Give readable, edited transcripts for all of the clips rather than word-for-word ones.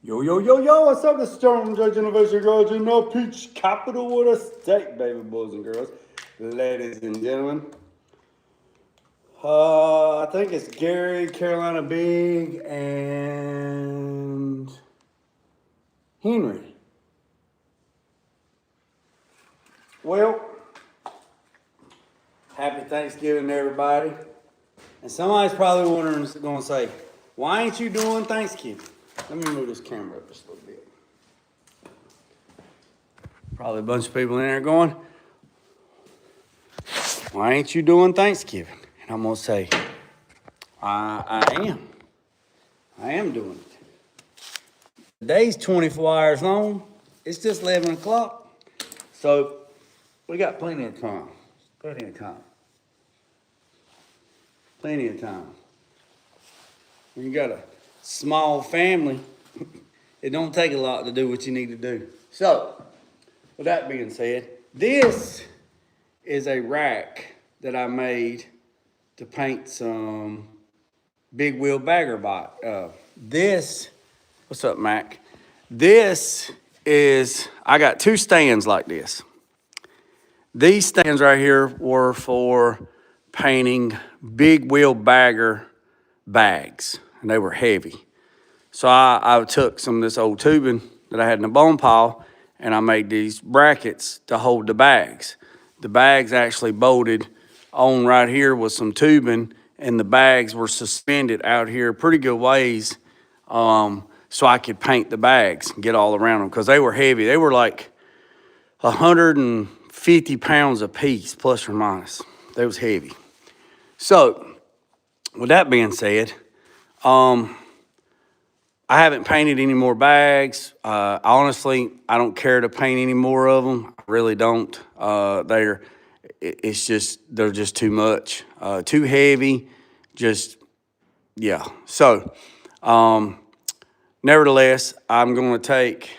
Yo, yo, yo, yo, what's up? This is John from Judge Innovation Garage in the Peach Capital of the state, baby boys and girls, ladies and gentlemen. I think it's Gary, Carolina Big, and Henry. Well, happy Thanksgiving to everybody. And somebody's probably wondering, going to say, why ain't you doing Thanksgiving? Let me move this camera up just a little bit. Probably a bunch of people in there going, why ain't you doing Thanksgiving? And I'm going to say, I am. I am doing it. The day's 24 hours long. It's just 11 o'clock. So we got plenty of time. Plenty of time. Plenty of time. When you got a small family, it don't take a lot to do what you need to do. So, with that being said, this is a rack that I made to paint some big wheel bagger by. What's up, Mac? This is, I got two stands like this. These stands right here were for painting big wheel bagger bags, and they were heavy. So I took some of this old tubing that I had in the bone pile, and I made these brackets to hold the bags. The bags actually bolted on right here with some tubing, and the bags were suspended out here pretty good ways, so I could paint the bags and get all around them, because they were heavy. They were like 150 pounds a piece, plus or minus. They was heavy. So, with that being said, I haven't painted any more bags. Honestly, I don't care to paint any more of them. I really don't. They're just too much, too heavy. Yeah. So, nevertheless, I'm going to take.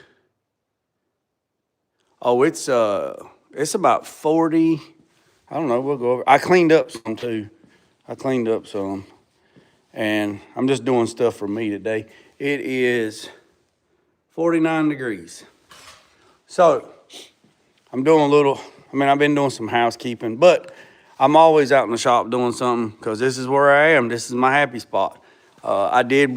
Oh, it's about 40. I don't know. We'll go over. I cleaned up some too. And I'm just doing stuff for me today. It is 49 degrees. So I've been doing some housekeeping, but I'm always out in the shop doing something, because this is where I am. This is my happy spot. We did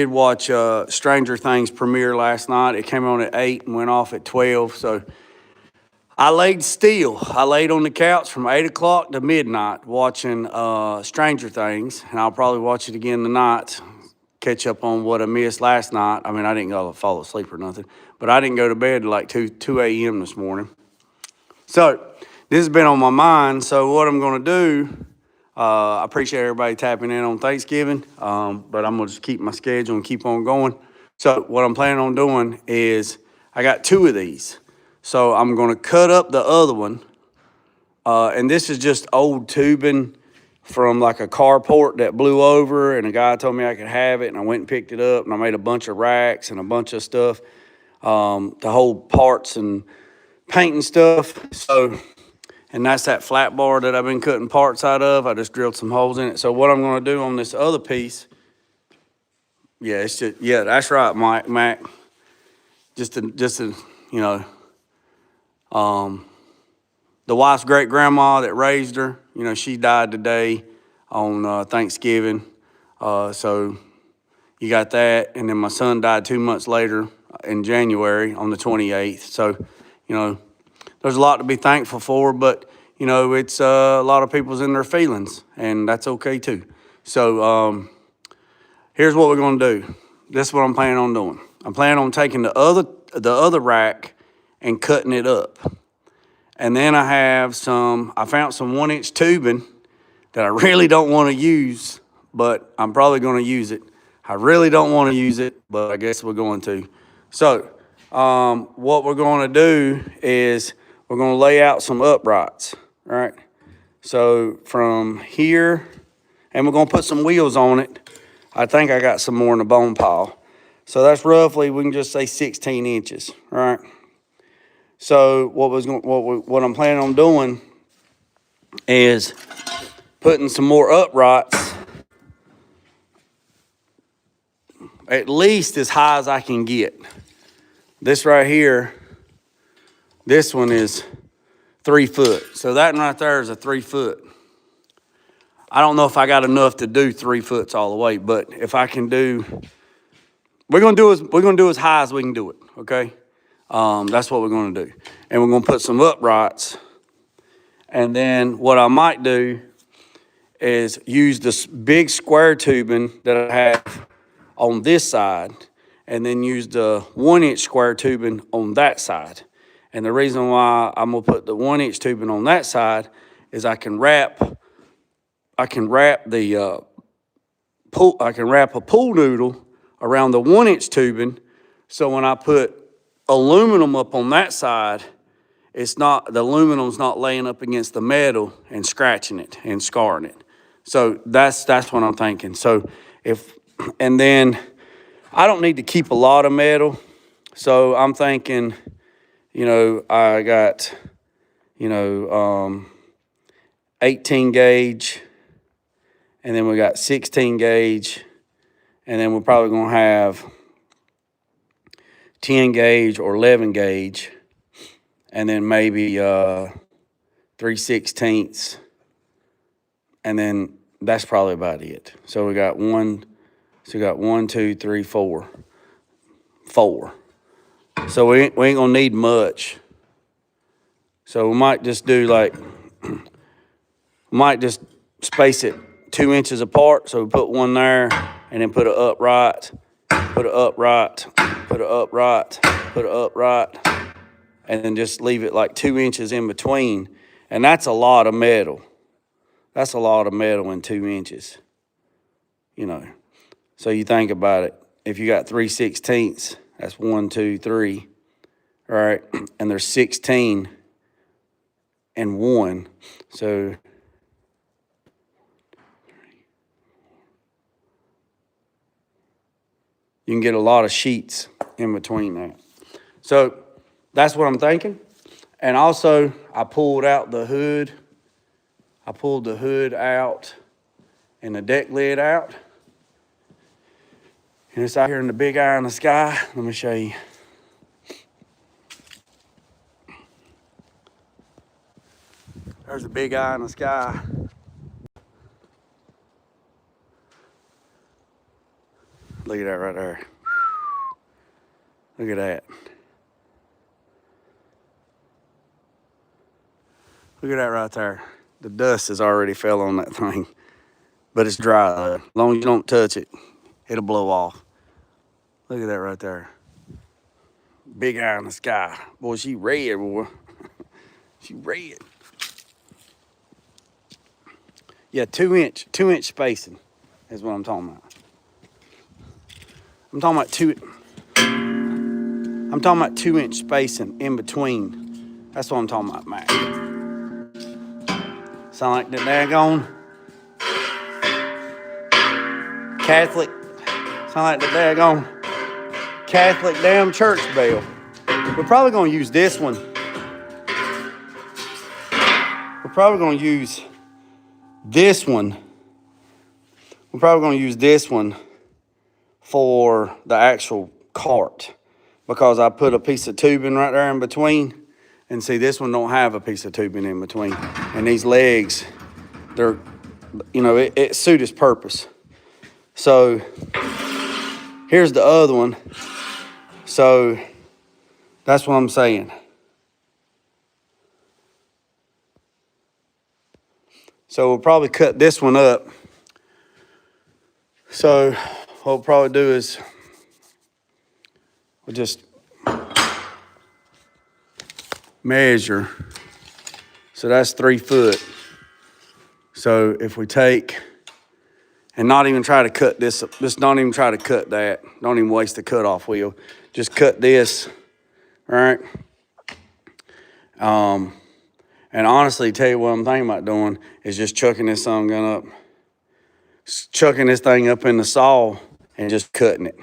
watch Stranger Things premiere last night. It came on at 8 and went off at 12. So I laid still. I laid on the couch from 8 o'clock to midnight watching Stranger Things, and I'll probably watch it again tonight, catch up on what I missed last night. I mean, I didn't go fall asleep or nothing, but I didn't go to bed till like 2 a.m. this morning. So this has been on my mind. So what I'm going to do, I appreciate everybody tapping in on Thanksgiving, but I'm going to just keep my schedule and keep on going. So what I'm planning on doing is I got two of these. So I'm going to cut up the other one, and this is just old tubing from like a carport that blew over, and a guy told me I could have it, and I went and picked it up, and I made a bunch of racks and a bunch of stuff to hold parts and paint and stuff. So, and that's that flat bar that I've been cutting parts out of. I just drilled some holes in it. So what I'm going to do on this other piece, that's right, Mac. Just to the wife's great grandma that raised her, she died today on Thanksgiving. So you got that. And then my son died 2 months later in January on the 28th. So, there's a lot to be thankful for, but, it's a lot of people's in their feelings, and that's okay too. So here's what we're going to do. This is what I'm planning on doing. I'm planning on taking the other rack and cutting it up. And then I found some 1-inch tubing that I really don't want to use, but I'm probably going to use it. I really don't want to use it, but I guess we're going to. So what we're going to do is we're going to lay out some uprights, all right? So from here, and we're going to put some wheels on it. I think I got some more in the bone pile. So that's roughly, we can just say 16 inches, all right? So what I'm planning on doing is putting some more uprights at least as high as I can get. This right here, this one is 3 foot. So that one right there is a 3 foot. I don't know if I got enough to do 3 foots all the way, but if I can do, we're gonna do as high as we can do it, okay? That's what we're gonna do. And we're gonna put some uprights. And then what I might do is use this big square tubing that I have on this side, and then use the 1-inch square tubing on that side. And the reason why I'm gonna put the 1-inch tubing on that side is I can wrap a pool noodle around the 1-inch tubing, so when I put aluminum up on that side, the aluminum's not laying up against the metal and scratching it and scarring it. So that's what I'm thinking. So and then I don't need to keep a lot of metal. So I'm thinking, I got, 18 gauge, and then we got 16 gauge, and then we're probably gonna have 10 gauge or 11 gauge, and then maybe 3/16, and then that's probably about it. So we got 1, 2, 3, 4. So we ain't gonna need much. So we might just do might just space it 2 inches apart. So we put one there, and then put an upright, put an upright, put an upright, put an upright, and then just leave it like 2 inches in between. And that's a lot of metal. That's a lot of metal in 2 inches, So you think about it. If you got 3/16, that's 1, 2, 3, all right? And there's 16 and 1, so you can get a lot of sheets in between that. So that's what I'm thinking. And also, I pulled out the hood. I pulled the hood out and the deck lid out. And it's out here in the big eye in the sky. Let me show you. There's a big eye in the sky. Look at that right there. Look at that. Look at that right there. The dust has already fell on that thing, but it's dry though. As long as you don't touch it, it'll blow off. Look at that right there. Big eye in the sky. Boy, she red, boy. She red. Yeah, 2 inch spacing is what I'm talking about. I'm talking about 2 inch spacing in between. That's what I'm talking about, Mac. Sound like the daggone Catholic. Sound like the daggone Catholic damn church bell. We're probably gonna use this one. We're probably gonna use this one. We're probably gonna use this one for the actual cart, because I put a piece of tubing right there in between. And see, this one don't have a piece of tubing in between. And these legs, they're, it suit its purpose. So here's the other one. So that's what I'm saying. So we'll probably cut this one up. So what we'll probably do is we'll just measure. So that's 3 foot. So if we take, and not even try to cut this, just don't even try to cut that. Don't even waste the cutoff wheel. Just cut this, all right? And honestly, tell you what I'm thinking about doing is just chucking this thing up in the saw and just cutting it.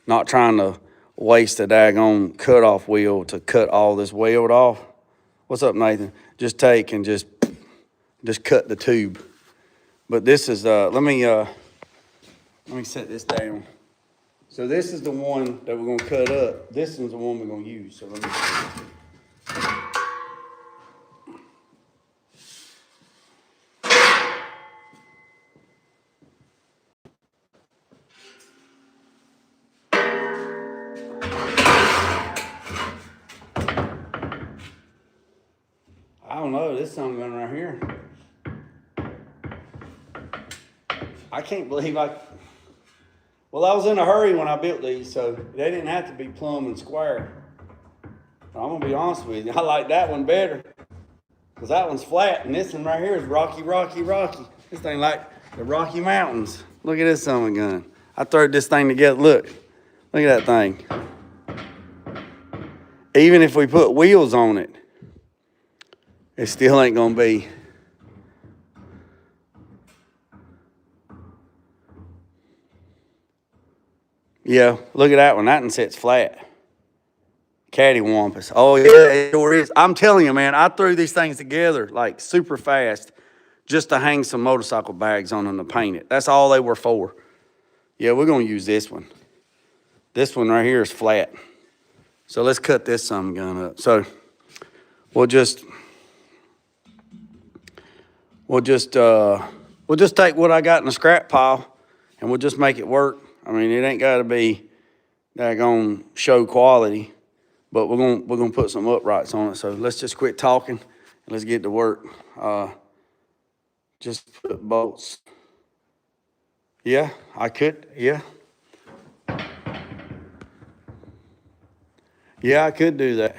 Not trying to waste a daggone cutoff wheel to cut all this weld off. What's up, Nathan? Just take and just cut the tube. But this is let me set this down. So this is the one that we're gonna cut up. This one's the one we're gonna use. So let me see. I don't know, this something going right here. I can't believe well, I was in a hurry when I built these, so they didn't have to be plumb and square. But I'm gonna be honest with you, I like that one better. Because that one's flat, and this one right here is rocky, rocky, rocky. This thing like the Rocky Mountains. Look at this son of a gun. I throwed this thing together, look at that thing. Even if we put wheels on it, it still ain't gonna be. Yeah, look at that one. That one sits flat. Cattywampus. Oh yeah, it sure is. I'm telling you, man, I threw these things together like super fast just to hang some motorcycle bags on them to paint it. That's all they were for. Yeah, we're gonna use this one. This one right here is flat. So let's cut this some gun up. So we'll just take what I got in the scrap pile and we'll just make it work. I mean, it ain't gotta be daggone show quality, but we're gonna put some uprights on it. So let's just quit talking and let's get to work. Just put bolts. Yeah, I could, yeah. Yeah, I could do that.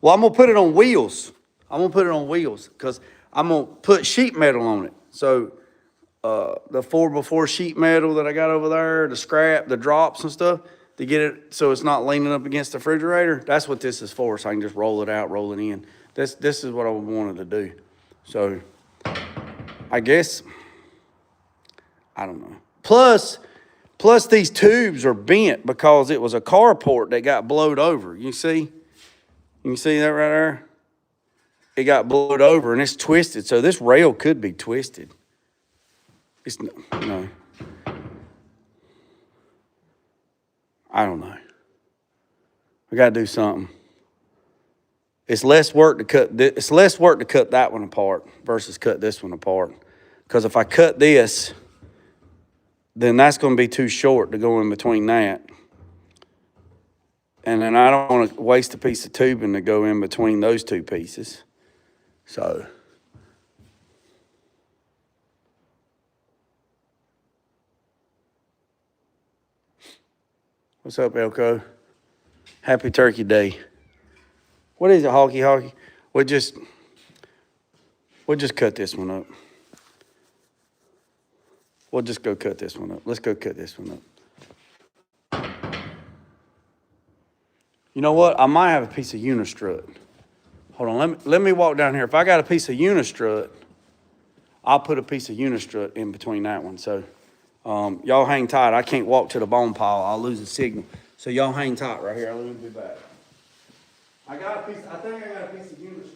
Well, I'm gonna put it on wheels. I'm gonna put it on wheels because I'm gonna put sheet metal on it. So the 4x4 sheet metal that I got over there, the scrap, the drops and stuff, to get it so it's not leaning up against the refrigerator. That's what this is for, so I can just roll it out, roll it in. This is what I wanted to do. So I guess, I don't know. Plus these tubes are bent because it was a carport that got blowed over. You can see that right there? It got blowed over and it's twisted. So this rail could be twisted. It's no. I don't know. We got to do something. It's less work to cut. It's less work to cut that one apart versus cut this one apart. Because if I cut this, then that's going to be too short to go in between that. And then I don't want to waste a piece of tubing to go in between those two pieces. So. What's up, Elko? Happy Turkey Day. What is it, Hawky? We'll just cut this one up. We'll just go cut this one up. Let's go cut this one up. You know what? I might have a piece of unistrut. Hold on, let me walk down here. If I got a piece of unistrut, I'll put a piece of unistrut in between that one. So y'all hang tight. I can't walk to the bone pile. I'll lose the signal. So y'all hang tight right here. Let me be back. I think I got a piece of unistrut.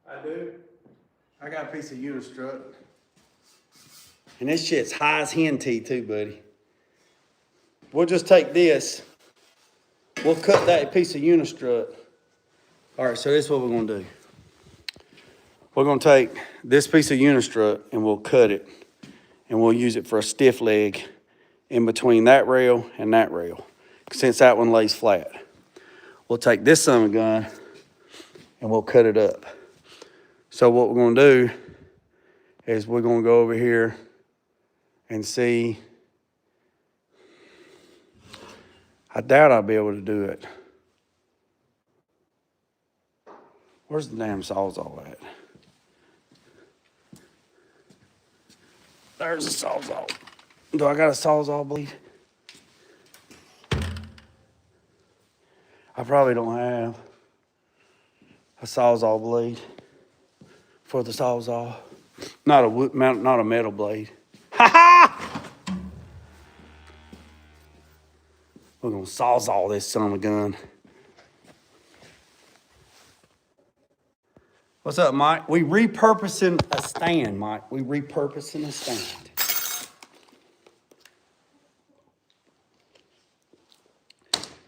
I do. I got a piece of unistrut. And this shit's high as hen teeth too, buddy. We'll just take this. We'll cut that piece of unistrut. All right, so this is what we're gonna do. We're gonna take this piece of unistrut and we'll cut it. And we'll use it for a stiff leg in between that rail and that rail, since that one lays flat. We'll take this son of a gun and we'll cut it up. So what we're gonna do is we're gonna go over here and see. I doubt I'll be able to do it. Where's the damn Sawzall at? There's a Sawzall. Do I got a Sawzall bleed? I probably don't have a Sawzall blade for the Sawzall. Not a metal blade. Ha ha! We're gonna Sawzall this son of a gun. What's up, Mike? We repurposing a stand, Mike. We repurposing a stand.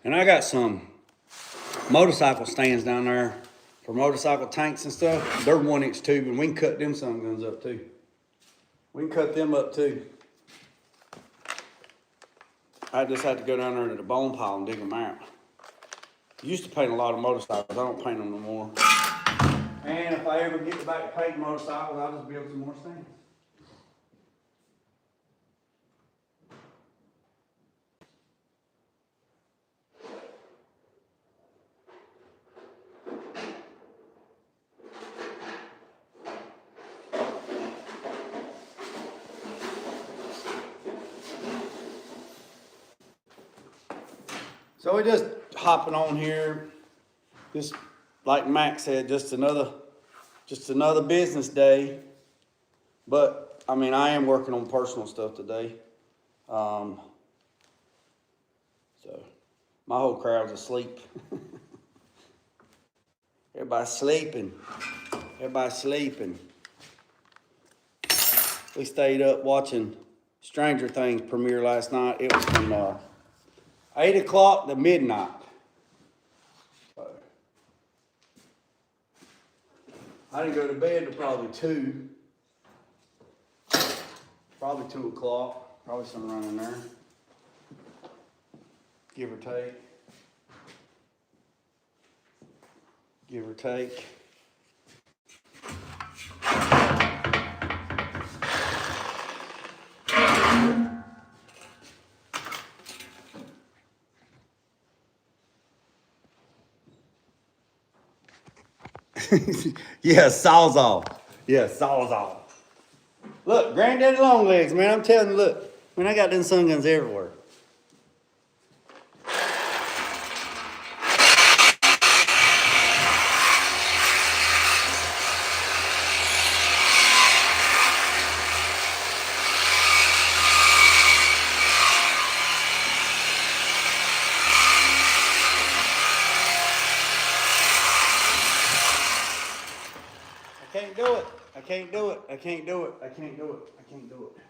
And I got some motorcycle stands down there for motorcycle tanks and stuff. They're 1-inch tube, and we can cut them sun guns up too. We can cut them up too. I just had to go down there to the bone pile and dig them out. I used to paint a lot of motorcycles. I don't paint them no more. And if I ever get back to painting motorcycles, I'll just build some more stands. So we're just hopping on here. Just like Mac said, just another business day. But I mean, I am working on personal stuff today. So my whole crowd's asleep. Everybody's sleeping. Everybody's sleeping. We stayed up watching Stranger Things premiere last night. It was from 8 o'clock to midnight. So, I didn't go to bed till probably 2. Probably 2 o'clock. Probably something around in there. Give or take. Give or take. Yeah, Sawzall. Yeah, Sawzall. Look, Granddaddy Longlegs, man. I'm telling you, look. Man, I got them sun guns everywhere. I can't do it. I can't do it. I can't do it. I can't do it. I can't do it.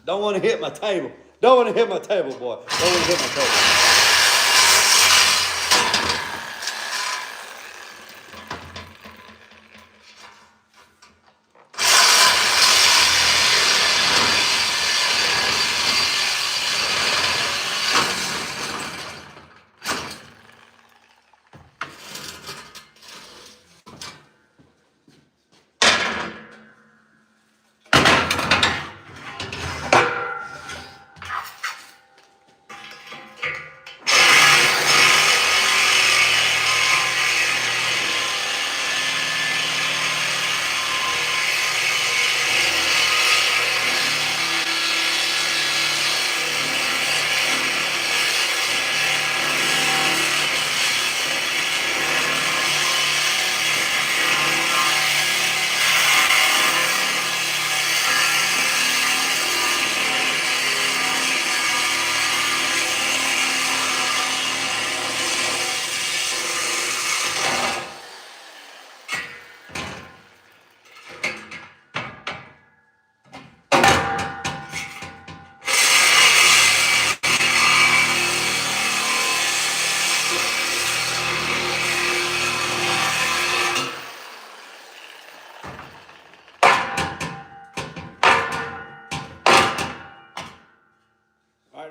Don't want to hit my table. Don't want to hit my table, boy. Don't want to hit my table.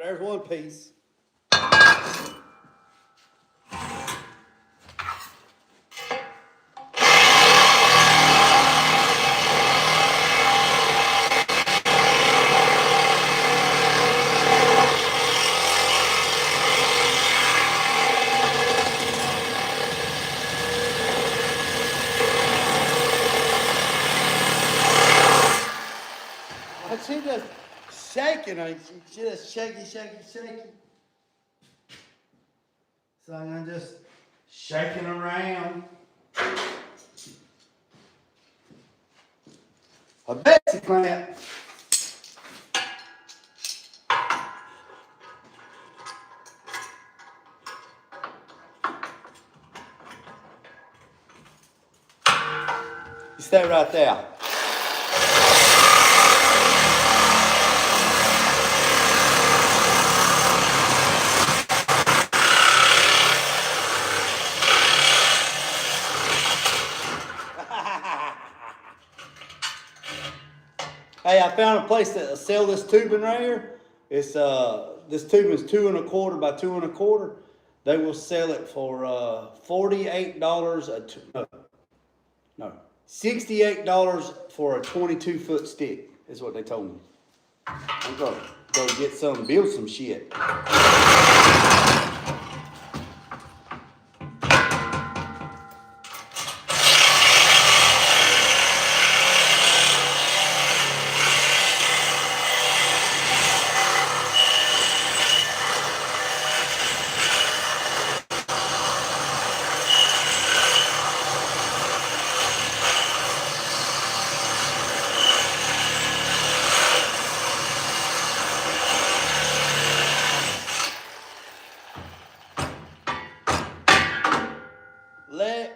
there's one piece. She just shaking. She just shaky. So I'm just shaking around. A Betsy clamp. You stay right there. Hey, I found a place that sell this tubing right here. It's this tubing is 2 1/4 by 2 1/4. They will sell it for $48 $68 for a 22-foot stick. Is what they told me. I'm gonna go get some, build some shit.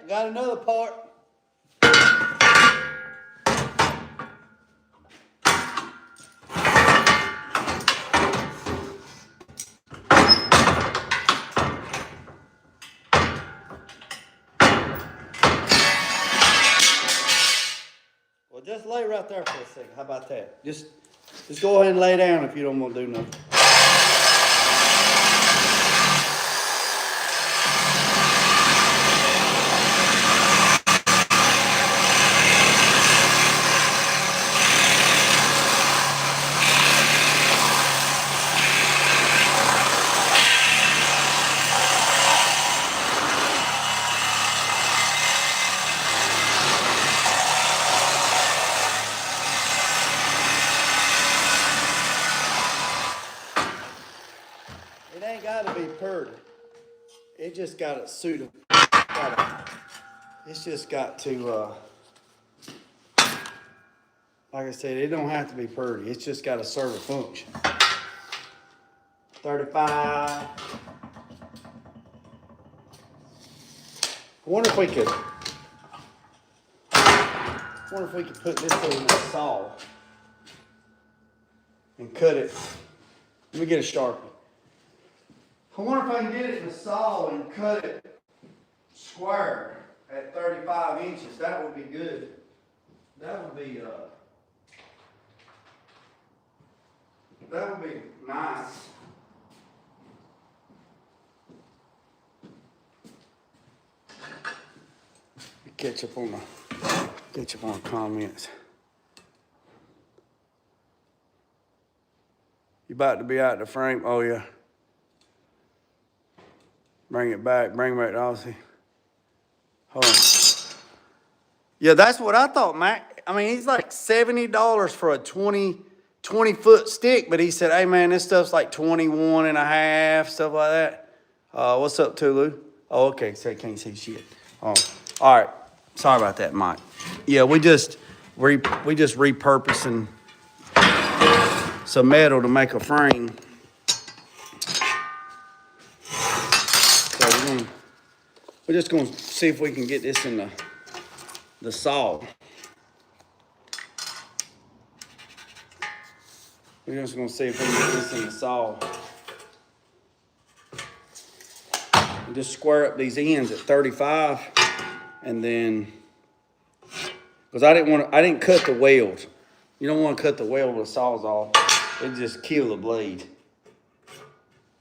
Got another part. Well, just lay right there for a second. How about that? Just go ahead and lay down if you don't want to do nothing. It ain't got to be pretty. It just got to suit them. It's just got to, like I said, it don't have to be pretty. It's just got to serve a function. 35. I wonder if we could put this in the saw and cut it. Let me get a Sharpie. I wonder if I can get it in the saw and cut it square at 35 inches. That would be good. That would be nice. Catch up on the comments. You about to be out the frame? Oh yeah. Bring it back to Aussie. Hold on. Yeah, that's what I thought, Mac. I mean, he's like $70 for a 20-foot stick, but he said, hey man, this stuff's like 21 and a half, stuff like that. What's up, Tulu? Oh, okay, so you can't see shit. Oh, all right. Sorry about that, Mike. Yeah, we just repurposing some metal to make a frame. So we're just gonna see if we can get this in the saw. We're just gonna see if we can get this in the saw. And just square up these ends at 35, and then, because I didn't cut the weld. You don't want to cut the weld with a sawzall. It just kill the blade.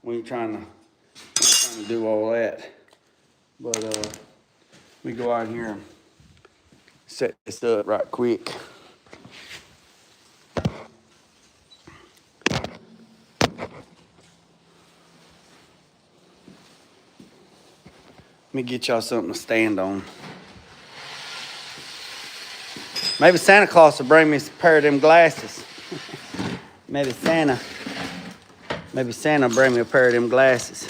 We ain't trying to do all that. But let me go out here and set this up right quick. Let me get y'all something to stand on. Maybe Santa Claus will bring me a pair of them glasses. Maybe Santa will bring me a pair of them glasses.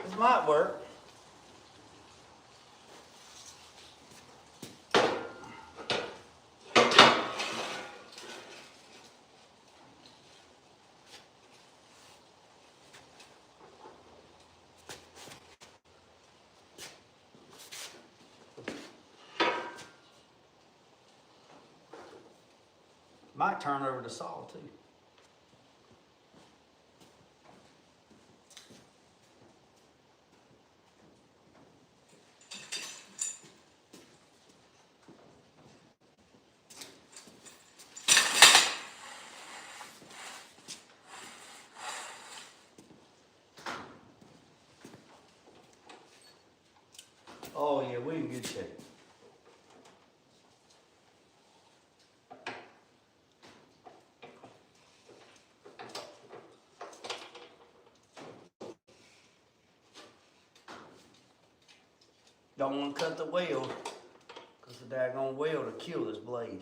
This might work. Might turn over the saw too. Oh yeah, we in good shape. Don't want to cut the weld, because the daggone weld will kill this blade.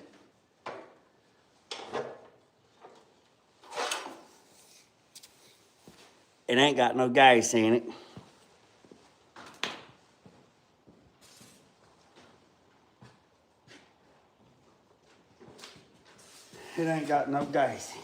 It ain't got no gas in it. It ain't got no gas in it.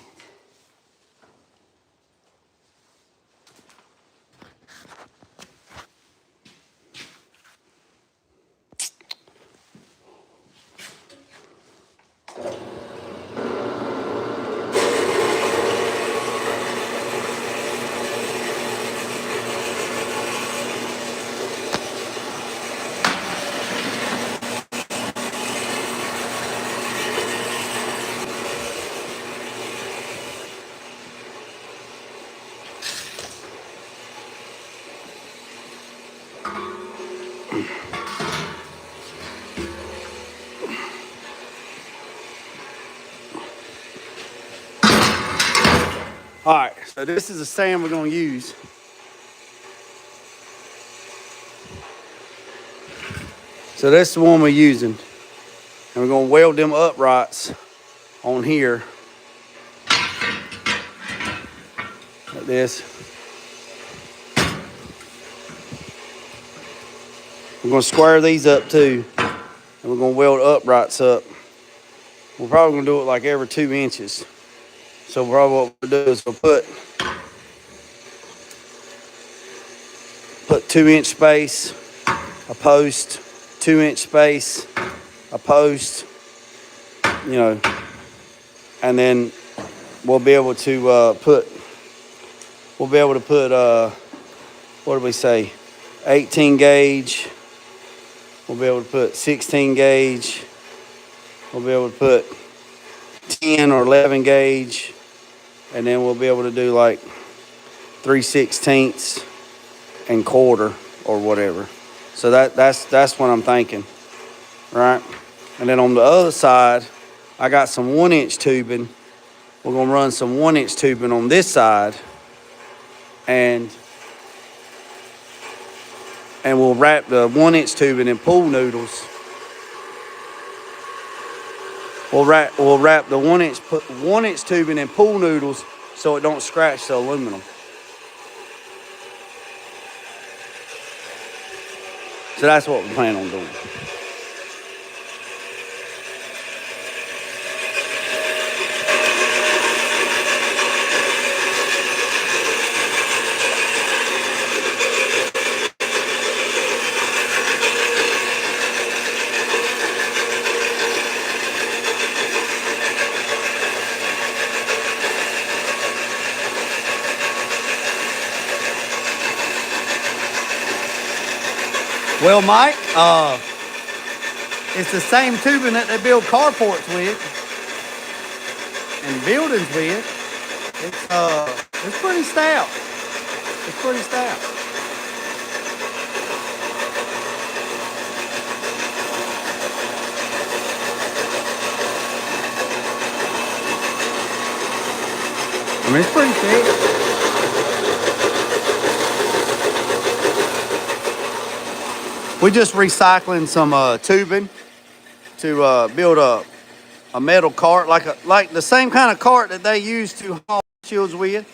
All right, so this is the sand we're gonna use. So this is the one we're using. And we're gonna weld them uprights on here. Like this. We're gonna square these up too. And we're gonna weld uprights up. We're probably gonna do it like every 2 inches. So probably what we'll do is we'll put 2-inch space, a post, 2-inch space, a post, you know, and then we'll be able to put, what did we say, 18 gauge, we'll be able to put 16 gauge, we'll be able to put 10 or 11 gauge, and then we'll be able to do like 3/16 and quarter or whatever. So that's what I'm thinking, right? And then on the other side, I got some 1-inch tubing. We're gonna run some 1-inch tubing on this side, and we'll wrap the 1-inch tubing in pool noodles. We'll wrap the 1-inch tubing in pool noodles so it don't scratch the aluminum. So that's what we plan on doing. Well, Mike, it's the same tubing that they build carports with and buildings with. It's pretty stout. It's pretty stout. I mean, it's pretty thick. We're just recycling some tubing to build a metal cart, like the same kind of cart that they use to haul shields with.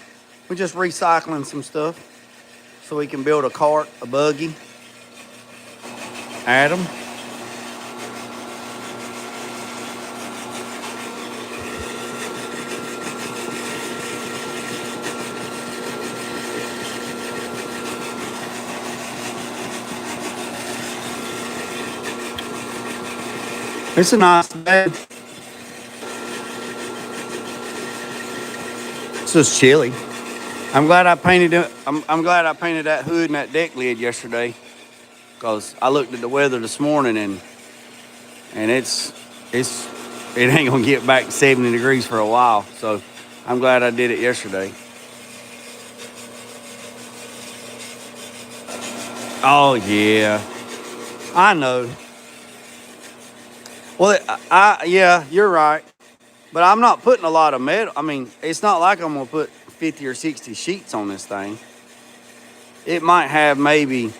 We're just recycling some stuff so we can build a cart, a buggy. Adam. It's a nice bed. It's just chilly. I'm glad I painted it. I'm glad I painted that hood and that deck lid yesterday, because I looked at the weather this morning and it ain't gonna get back to 70 degrees for a while. So I'm glad I did it yesterday. Oh yeah, I know. Well, yeah, you're right. But I'm not putting a lot of metal. I mean, it's not like I'm gonna put 50 or 60 sheets on this thing. It might have maybe,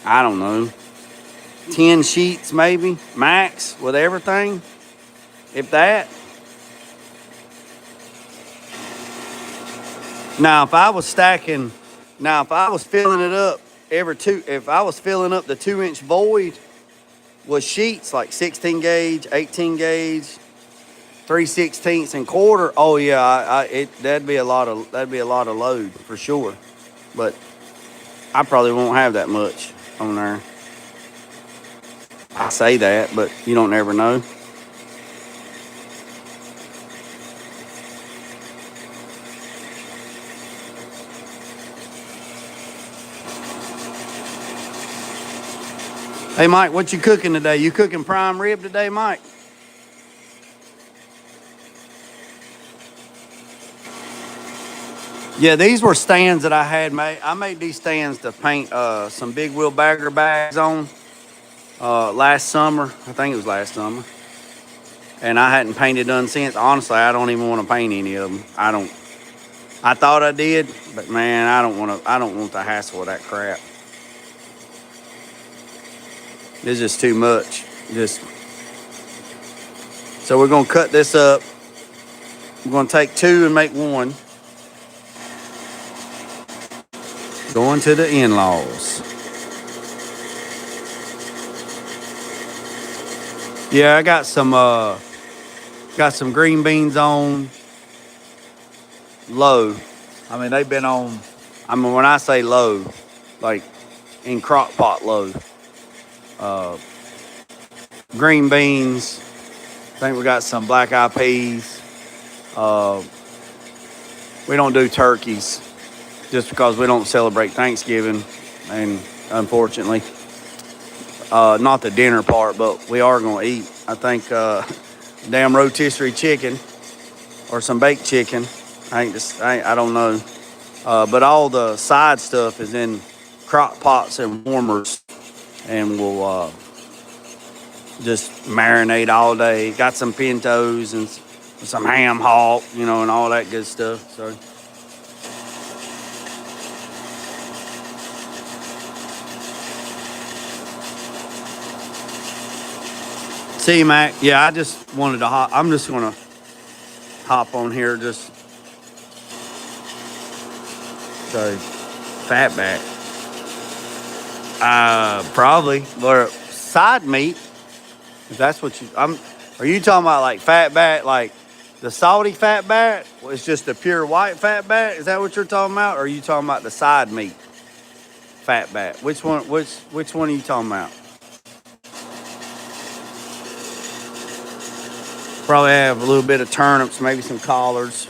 I don't know, 10 sheets maybe, max, with everything, if that. Now, if I was filling it up if I was filling up the 2-inch void with sheets like 16 gauge, 18 gauge, 3/16 and quarter, oh yeah, that'd be a lot of load for sure. But I probably won't have that much on there. I say that, but you don't ever know. Hey, Mike, what you cooking today? You cooking prime rib today, Mike? Yeah, these were stands that I had made. I made these stands to paint some big wheel bagger bags on last summer. I think it was last summer. And I hadn't painted none since. Honestly, I don't even want to paint any of them. I thought I did, but man, I don't want the hassle of that crap. It's just too much. So we're gonna cut this up. We're gonna take 2 and make 1. Going to the in-laws. Yeah, I got some green beans on low. I mean, they've been on. I mean, when I say low, like in crock pot low. Green beans. I think we got some black eyed peas. We don't do turkeys just because we don't celebrate Thanksgiving, and unfortunately, not the dinner part, but we are gonna eat. I think damn rotisserie chicken or some baked chicken. I don't know, but all the side stuff is in crock pots and warmers, and we'll just marinate all day. Got some pintos and some ham hock, and all that good stuff. So. See, Mac, yeah, I just wanted to hop. I'm just going to hop on here just so fatback. Probably, or side meat. If that's what are you talking about, like fatback, like the salty fatback? It's just the pure white fatback. Is that what you're talking about? Or are you talking about the side meat fatback? Which one? Which one are you talking about? Probably have a little bit of turnips, maybe some collards.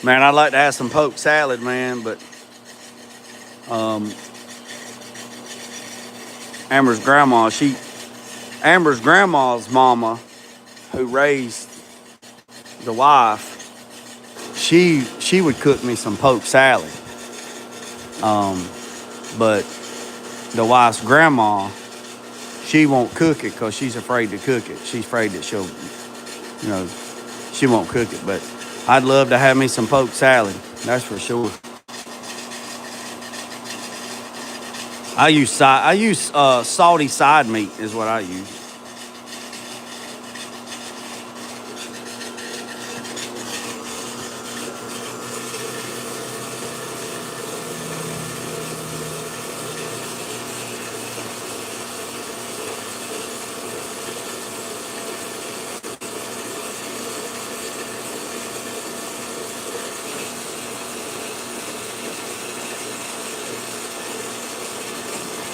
Man, I'd like to have some poke salad, man, but Amber's grandma's mama, who raised the wife, she would cook me some poke salad. But the wife's grandma, she won't cook it because she's afraid to cook it. She's afraid that she won't cook it. But I'd love to have me some poke salad. That's for sure. I use salty side meat is what I use.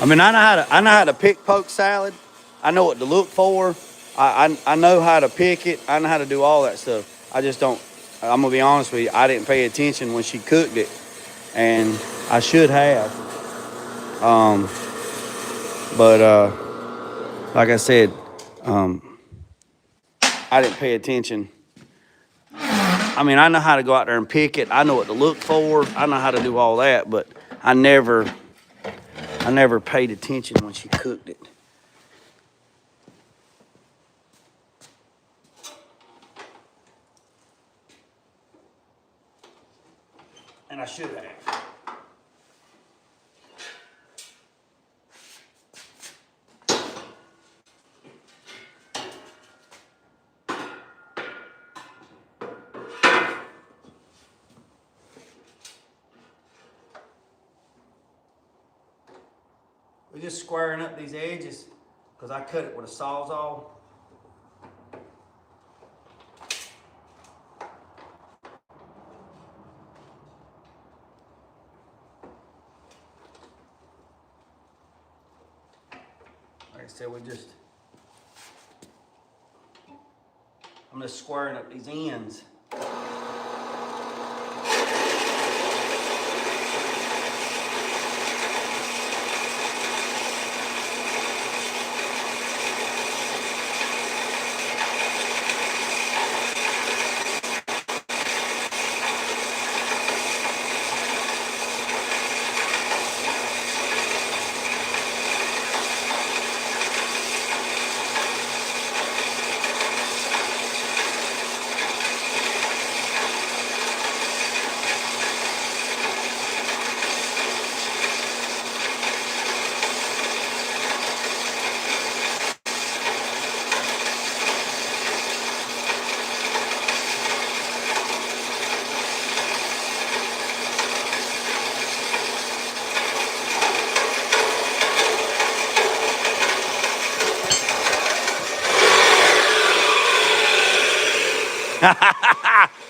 I mean, I know how to pick poke salad. I know what to look for. I know how to pick it. I know how to do all that stuff. I just don't. I'm gonna be honest with you. I didn't pay attention when she cooked it, and I should have. But like I said, I didn't pay attention. I mean, I know how to go out there and pick it. I know what to look for. I know how to do all that, but I never paid attention when she cooked it. And I should have. We're just squaring up these edges because I cut it with a Sawzall. Like I said, I'm just squaring up these ends.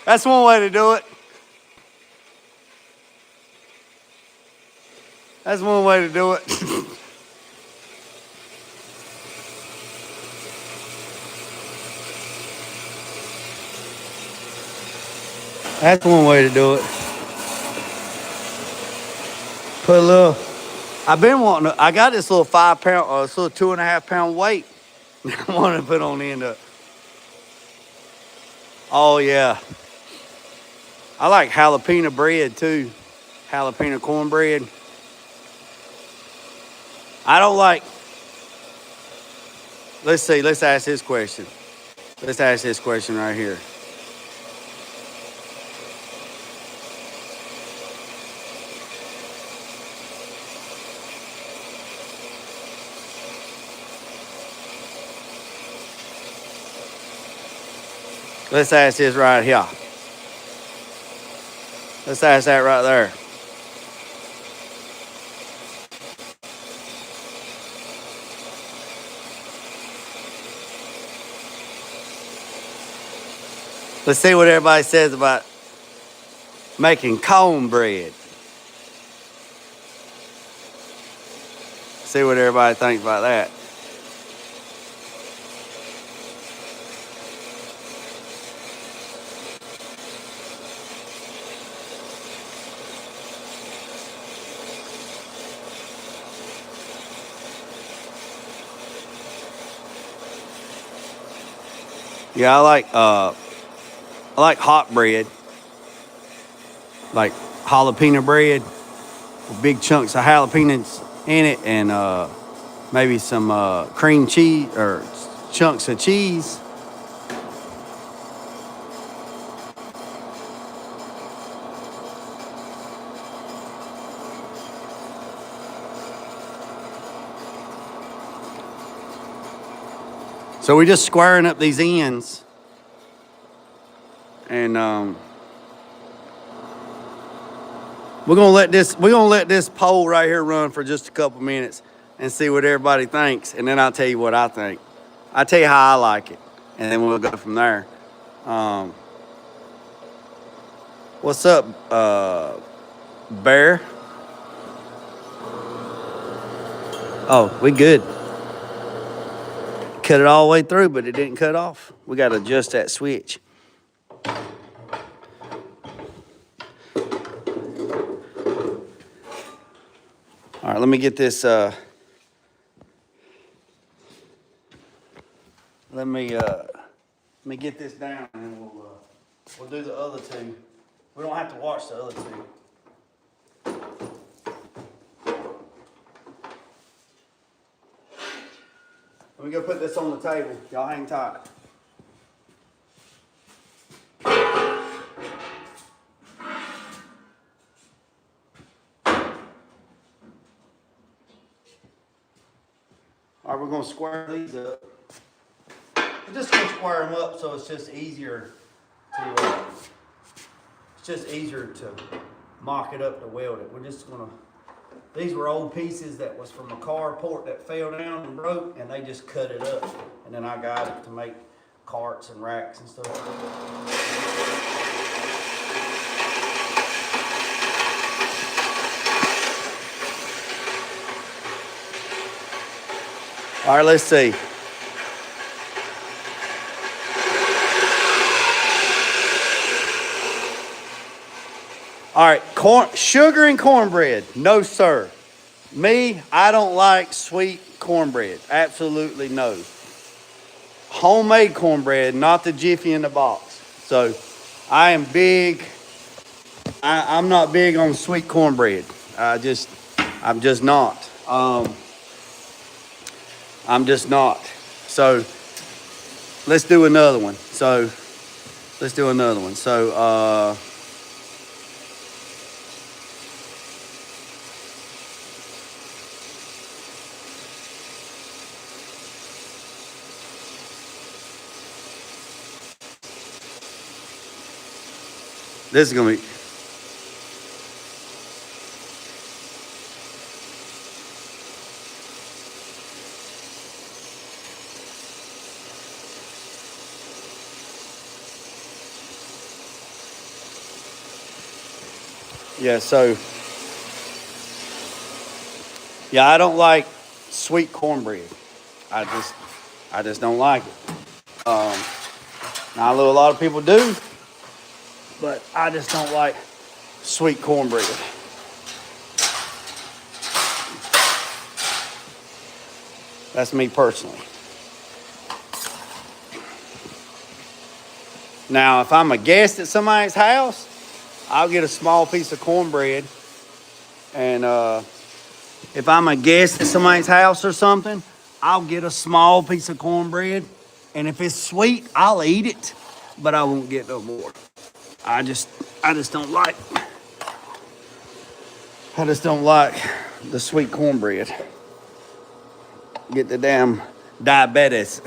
That's one way to do it. That's one way to do it. That's one way to do it. Put a little. I've been wanting to. I got this little 5 pound, this little 2.5 pound weight. I want to put on the end of it. Oh yeah. I like jalapeno bread too. Jalapeno cornbread. I don't like. Let's see. Let's ask this question. Let's ask this question right here. Let's ask this right here. Let's ask that right there. Let's see what everybody says about making cornbread. See what everybody thinks about that. Yeah, I like hot bread, like jalapeno bread with big chunks of jalapenos in it, and maybe some cream cheese or chunks of cheese. So we're just squaring up these ends, and we're gonna let this pole right here run for just a couple minutes and see what everybody thinks, and then I'll tell you what I think. I'll tell you how I like it, and then we'll go from there. What's up, Bear? Oh, we good. Cut it all the way through, but it didn't cut off. We got to adjust that switch. All right, let me get this. Let me get this down, and we'll do the other two. We don't have to watch the other two. Let me go put this on the table. Y'all hang tight. All right, we're going to square these up. We're just going to square them up so it's just easier to mock it up to weld it. We're just going to. These were old pieces that was from a carport that fell down and broke, and they just cut it up. And then I got it to make carts and racks and stuff. All right, let's see. All right, sugar and cornbread. No, sir. Me, I don't like sweet cornbread. Absolutely no. Homemade cornbread, not the Jiffy in the box. So I am big. I'm not big on sweet cornbread. I'm just not. I'm just not. So let's do another one. So this is gonna be. Yeah, so yeah, I don't like sweet cornbread. I just don't like it. Now I know a lot of people do, but I just don't like sweet cornbread. That's me personally. Now, if I'm a guest at somebody's house, I'll get a small piece of cornbread. And if I'm a guest at somebody's house or something, I'll get a small piece of cornbread. And if it's sweet, I'll eat it, but I won't get no more. I just don't like the sweet cornbread. Get the damn diabetes.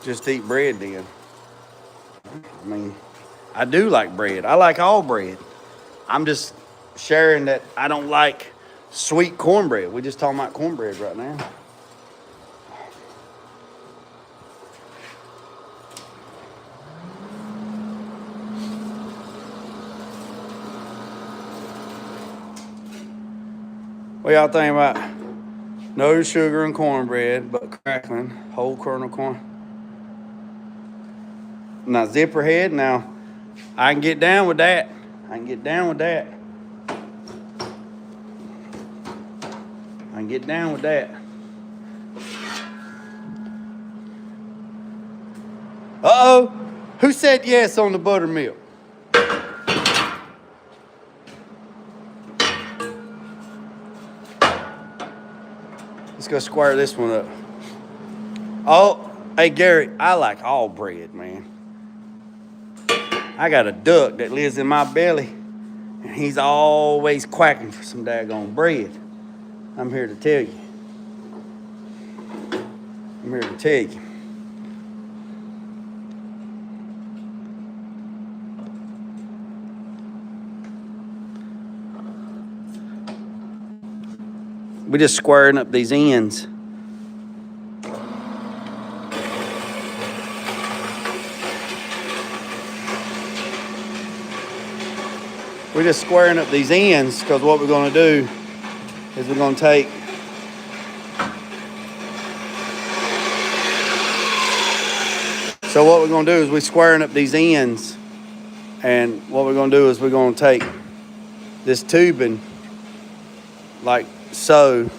Just eat bread then. I mean, I do like bread. I like all bread. I'm just sharing that I don't like sweet cornbread. We're just talking about cornbread right now. What y'all think about no sugar and cornbread, but crackling whole kernel corn? Now zipper head. Now I can get down with that. I can get down with that. I can get down with that. Uh-oh. Who said yes on the buttermilk? Let's go square this one up. Oh, hey, Gary, I like all bread, man. I got a duck that lives in my belly, and he's always quacking for some daggone bread. I'm here to tell you. I'm here to tell you. We're just squaring up these ends. We're just squaring up these ends because what we're going to do is we're going to take what we're going to do is we're squaring up these ends, and what we're going to do is we're going to take this tubing like so,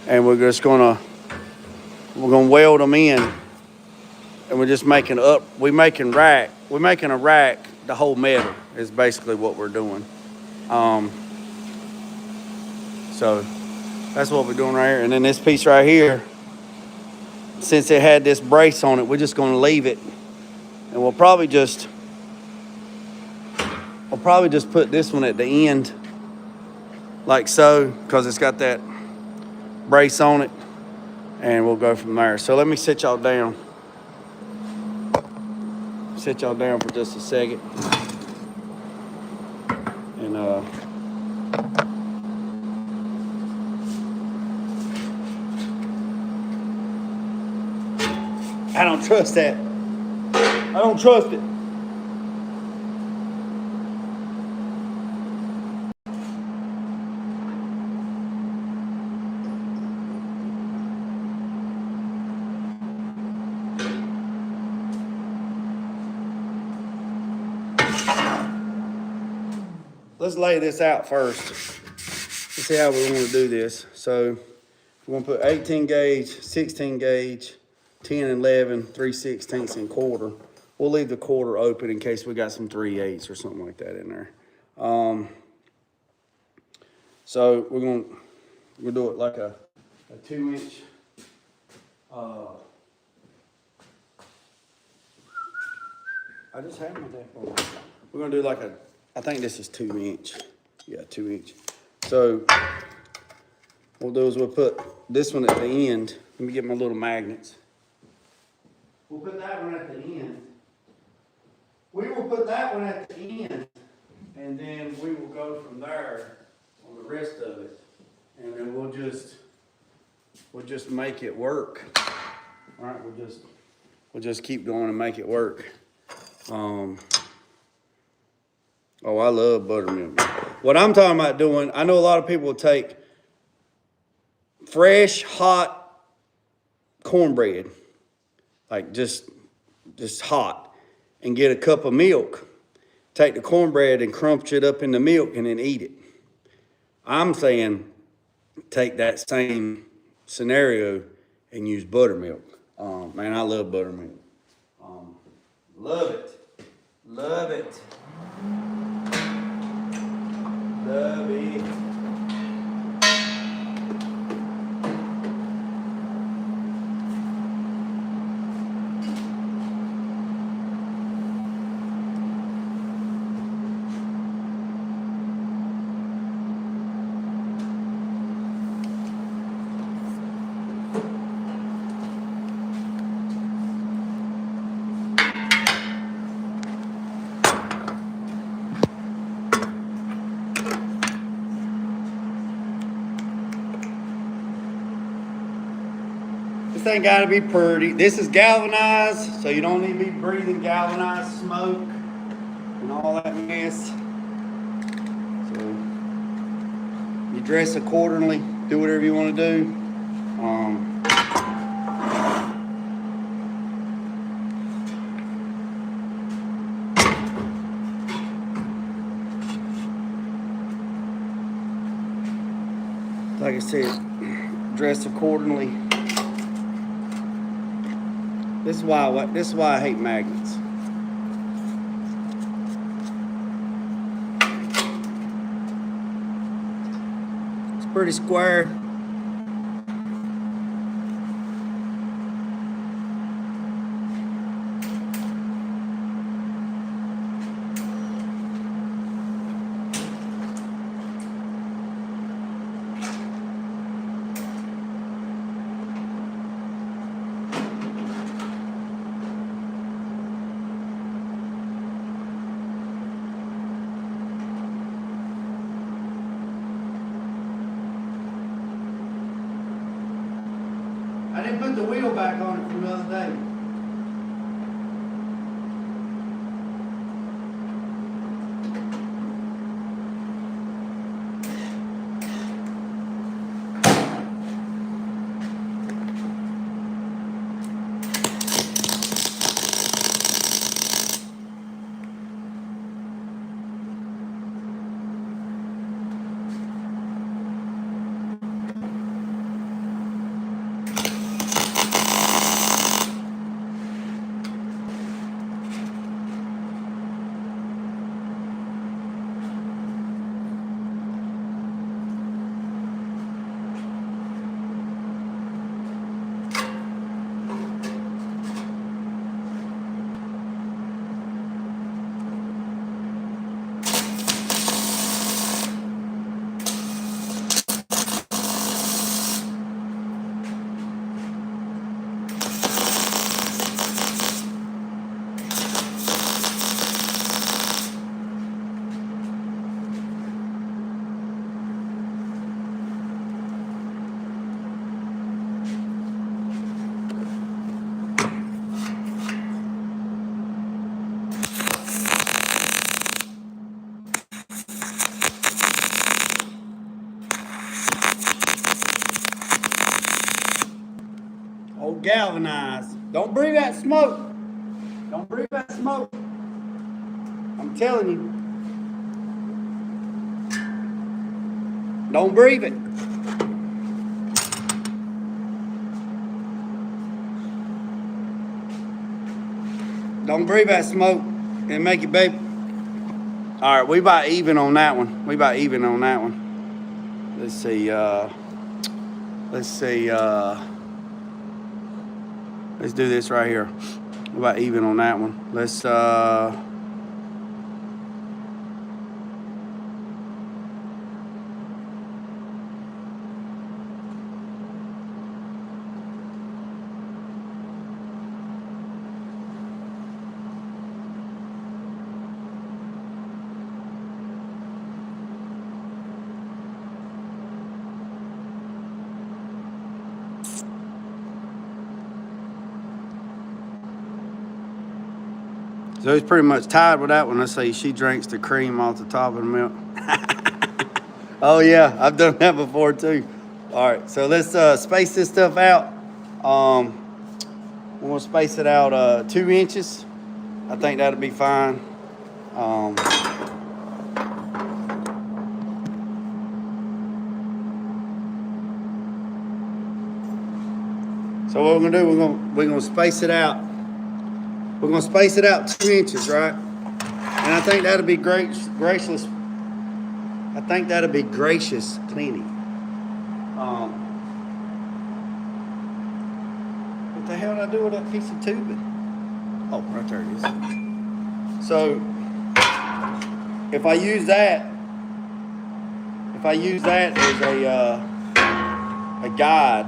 and we're going to weld them in, and we're just making we're making a rack the whole metal is basically what we're doing. So that's what we're doing right here. And then this piece right here, since it had this brace on it, we're just going to leave it, and we'll probably just put this one at the end like so, because it's got that brace on it, and we'll go from there. So let me sit y'all down. Sit y'all down for just a second. And I don't trust that. I don't trust it. Let's lay this out first. Let's see how we want to do this. So we're going to put 18 gauge, 16 gauge, 10 and 11, 3/16 and quarter. We'll leave the quarter open in case we got some 3/8 or something like that in there. So we'll do it like a 2-inch. I just had my deck on. We're gonna do like I think this is 2-inch. Yeah, 2-inch. So what we'll do is we'll put this one at the end. Let me get my little magnets. We'll put that one at the end. We will put that one at the end, and then we will go from there on the rest of it, and then we'll just make it work. All right, we'll just keep going and make it work. Oh, I love buttermilk. What I'm talking about doing, I know a lot of people will take fresh, hot cornbread, like just hot, and get a cup of milk, take the cornbread and crunch it up in the milk and then eat it. I'm saying take that same scenario and use buttermilk. Man, I love buttermilk. Love it. Love it. Love it. This ain't gotta be pretty. This is galvanized, so you don't need to be breathing galvanized smoke and all that mess. So you dress accordingly, do whatever you want to do. Like I said, dress accordingly. This is why I hate magnets. It's pretty square. I didn't put the wheel back on it from the other day. Oh, galvanized. Don't breathe that smoke. Don't breathe that smoke. I'm telling you. Don't breathe it. Don't breathe that smoke and make it, baby. All right, we about even on that one. Let's see. Let's do this right here. We about even on that one. Let's so he's pretty much tied with that one. Let's say she drinks the cream off the top of the milk. Oh yeah, I've done that before too. All right, so let's space this stuff out. We're gonna space it out 2 inches. I think that'll be fine. So what we're gonna do, we're gonna space it out. We're gonna space it out 2 inches, right? And I think that'll be gracious. I think that'll be gracious cleaning. What the hell did I do with that piece of tubing? Oh, right there it is. So if I use that as a guide,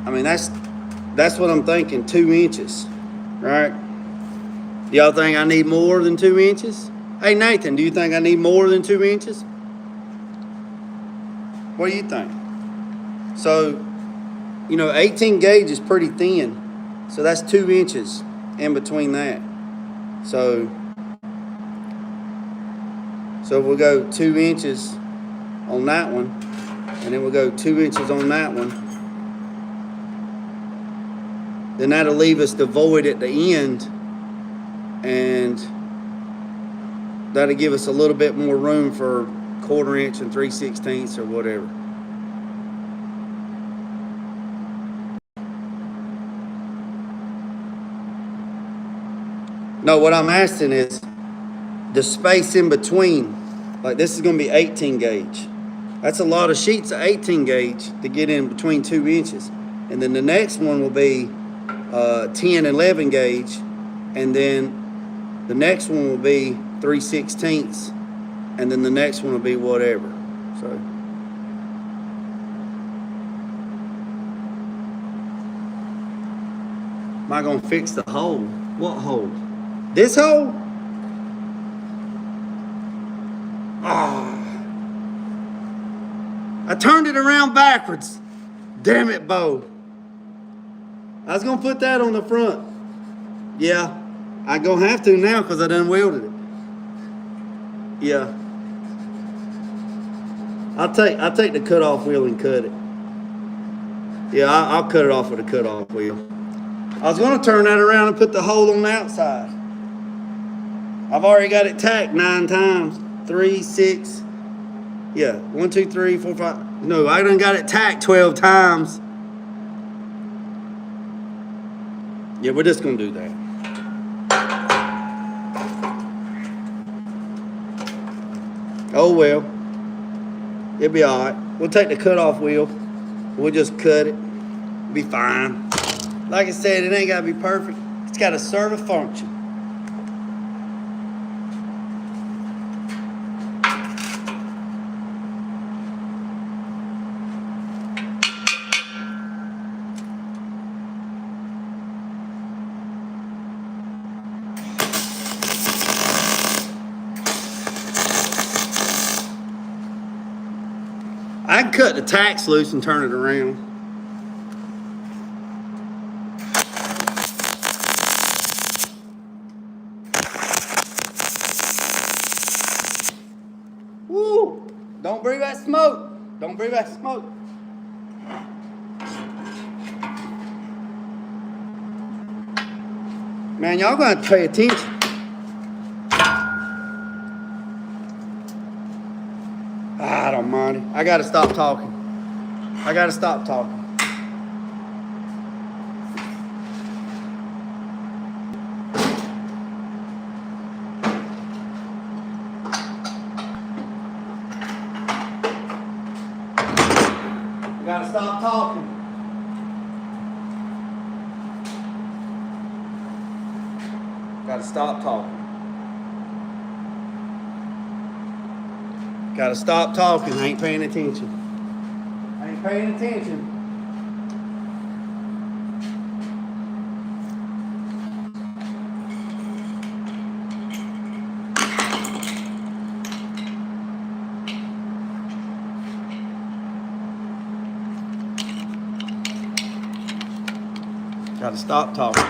I mean that's what I'm thinking, 2 inches, right? Y'all think I need more than 2 inches? Hey, Nathan, do you think I need more than 2 inches? What do you think? So, 18 gauge is pretty thin. So that's 2 inches in between that. So So we'll go 2 inches on that one, and then we'll go 2 inches on that one. Then that'll leave us the void at the end, and that'll give us a little bit more room for 1/4 inch and 3/16 or whatever. No, what I'm asking is the space in between. Like this is gonna be 18 gauge. That's a lot of sheets of 18 gauge to get in between 2 inches. And then the next one will be 10, 11 gauge. And then the next one will be 3/16. And then the next one will be whatever. So. Am I gonna fix the hole? What hole? This hole? Ah. I turned it around backwards. Damn it, Bo. I was gonna put that on the front. Yeah, I'm gonna have to now because I done welded it. Yeah. I'll take the cut-off wheel and cut it. Yeah, I'll cut it off with a cut-off wheel. I was gonna turn that around and put the hole on the outside. I've already got it tacked 9 times. 3, 6. Yeah, 1, 2, 3, 4, 5. No, I done got it tacked 12 times. Yeah, we're just gonna do that. Oh well, it'll be all right. We'll take the cut-off wheel. We'll just cut it. It'll be fine. Like I said, it ain't gotta be perfect. It's gotta serve a function. I can cut the tacks loose and turn it around. Woo! Don't breathe that smoke. Don't breathe that smoke. Man, y'all gonna have to pay attention. I don't mind it. I gotta stop talking. I gotta stop talking. I gotta stop talking. Gotta stop talking. Gotta stop talking. I ain't paying attention. I ain't paying attention. Gotta stop talking.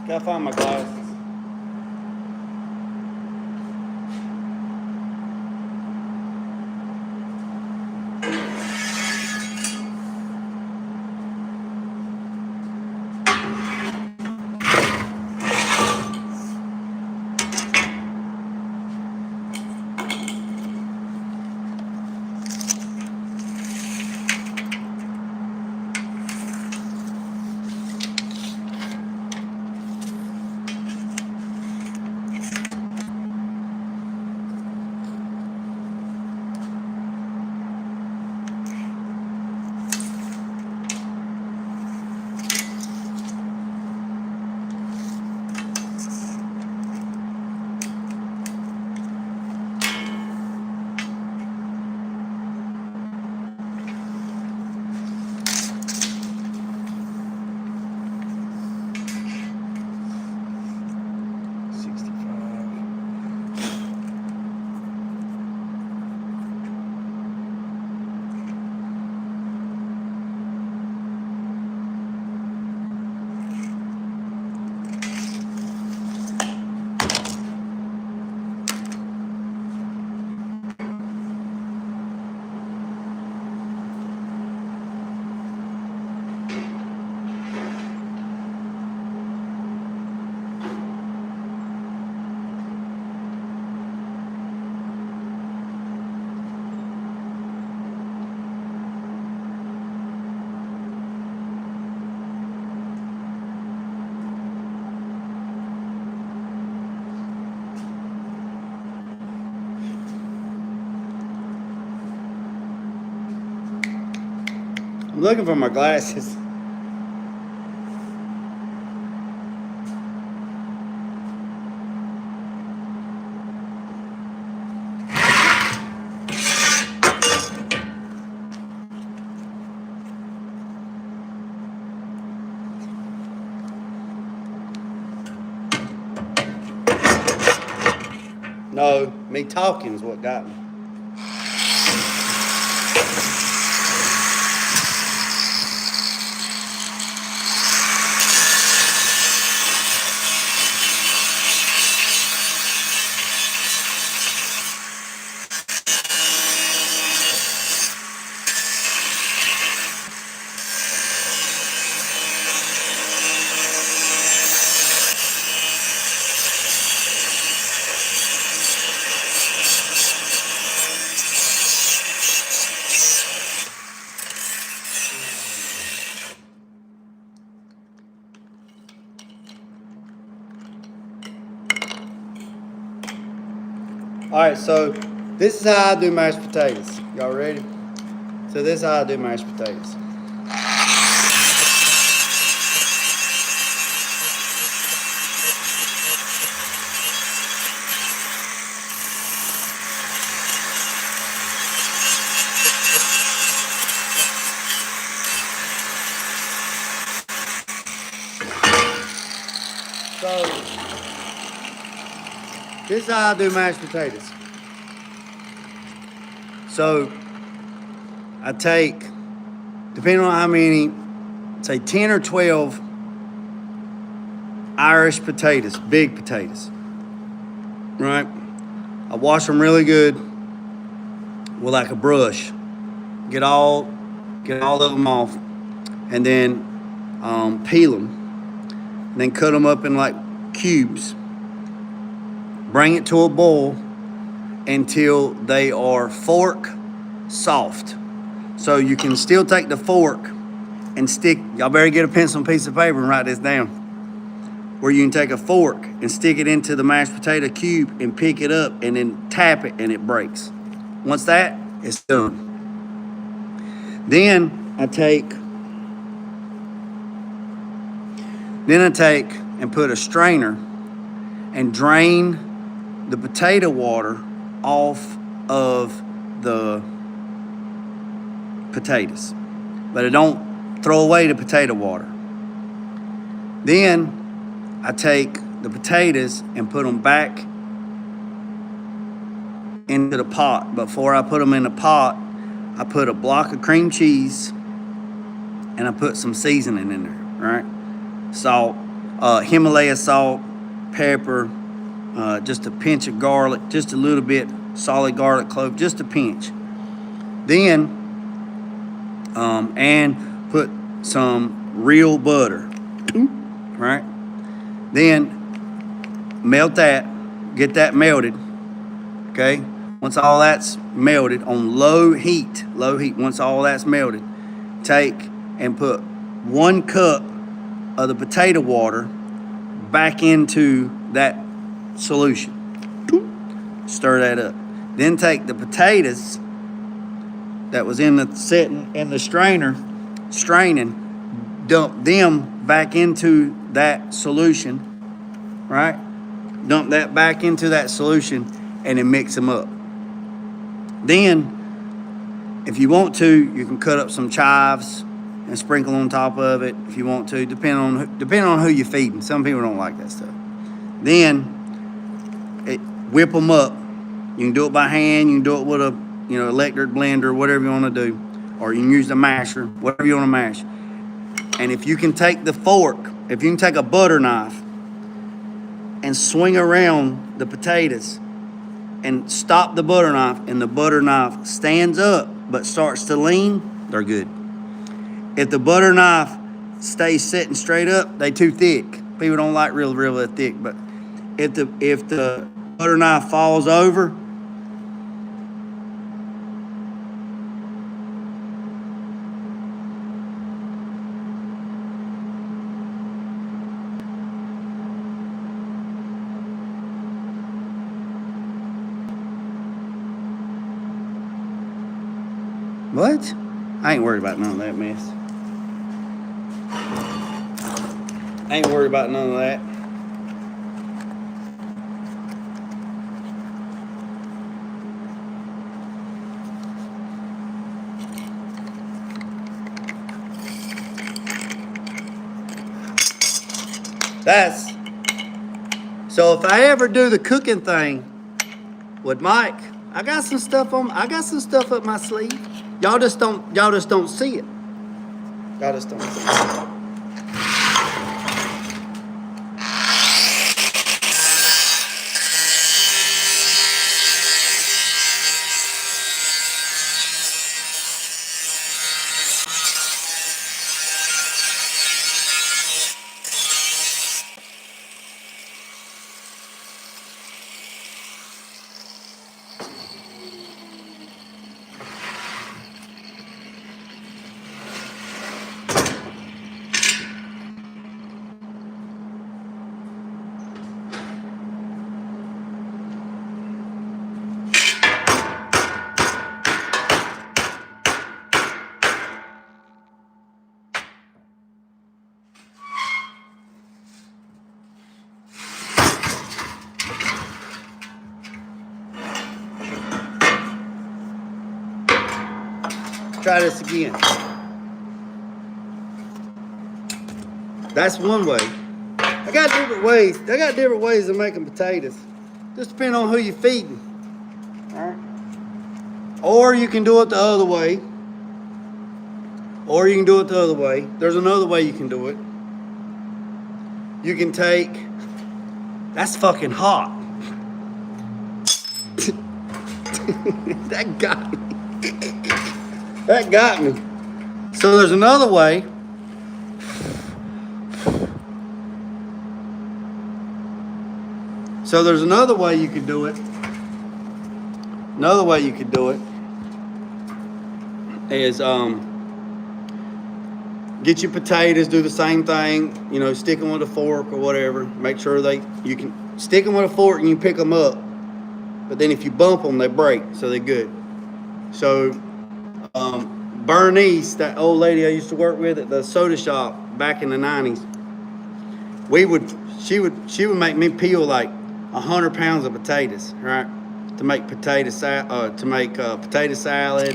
Gotta find my glasses. I'm looking for my glasses. No, me talking is what got me. All right, so this is how I do mashed potatoes. Y'all ready? So this is how I do mashed potatoes. So this is how I do mashed potatoes. So I take, depending on how many, say 10 or 12 Irish potatoes, big potatoes, right? I wash them really good with like a brush. Get all of them off, and then peel them, and then cut them up in like cubes. Bring it to a boil until they are fork soft. So you can still take the fork and stick, y'all better get a pencil and piece of paper and write this down, where you can take a fork and stick it into the mashed potato cube and pick it up and then tap it and it breaks. Once that is done, then I take and put a strainer and drain the potato water off of the potatoes, but I don't throw away the potato water. Then I take the potatoes and put them back into the pot. Before I put them in the pot, I put a block of cream cheese and I put some seasoning in there, right? Salt, Himalaya salt, pepper, just a pinch of garlic, just a little bit, solid garlic clove, just a pinch. Then, and put some real butter, right? Then melt that, get that melted, okay? Once all that's melted on low heat, once all that's melted, take and put 1 cup of the potato water back into that solution. Stir that up. Then take the potatoes that was sitting in the strainer, straining, dump them back into that solution, right? Dump that back into that solution and then mix them up. Then, if you want to, you can cut up some chives and sprinkle on top of it if you want to, depending on who you're feeding. Some people don't like that stuff. Then, whip them up. You can do it by hand. You can do it with a electric blender, whatever you want to do, or you can use the masher, whatever you want to mash. And if you can take the fork, if you can take a butter knife and swing around the potatoes and stop the butter knife, and the butter knife stands up but starts to lean, they're good. If the butter knife stays sitting straight up, they too thick. People don't like real thick, but if the butter knife falls over, what? I ain't worried about none of that mess. I ain't worried about none of that. So if I ever do the cooking thing with Mike, I got some stuff up my sleeve. Y'all just don't see it. Y'all just don't see it. Try this again. That's one way. I got different ways of making potatoes. Just depending on who you're feeding. All right. Or you can do it the other way. There's another way you can do it. You can take. That's fucking hot. That got me. That got me. So there's another way. You could do it. Another way you could do it is get your potatoes, do the same thing, stick them with a fork or whatever. Make sure you can stick them with a fork and you pick them up. But then if you bump them, they break, so they're good. So Bernice, that old lady I used to work with at the soda shop back in the 90s, she would make me peel like 100 pounds of potatoes, right? To make potato salad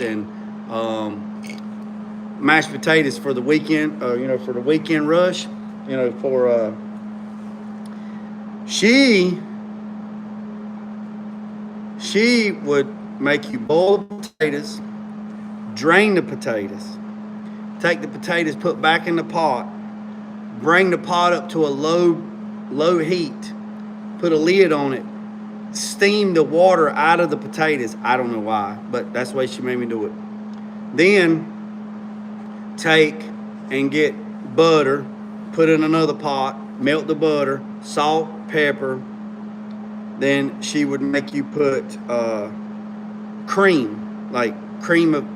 and mashed potatoes for the weekend, for the weekend rush, she would make you boil the potatoes, drain the potatoes, take the potatoes, put back in the pot, bring the pot up to a low heat, put a lid on it, steam the water out of the potatoes. I don't know why, but that's the way she made me do it. Then take and get butter, put in another pot, melt the butter, salt, pepper. Then she would make you put cream of,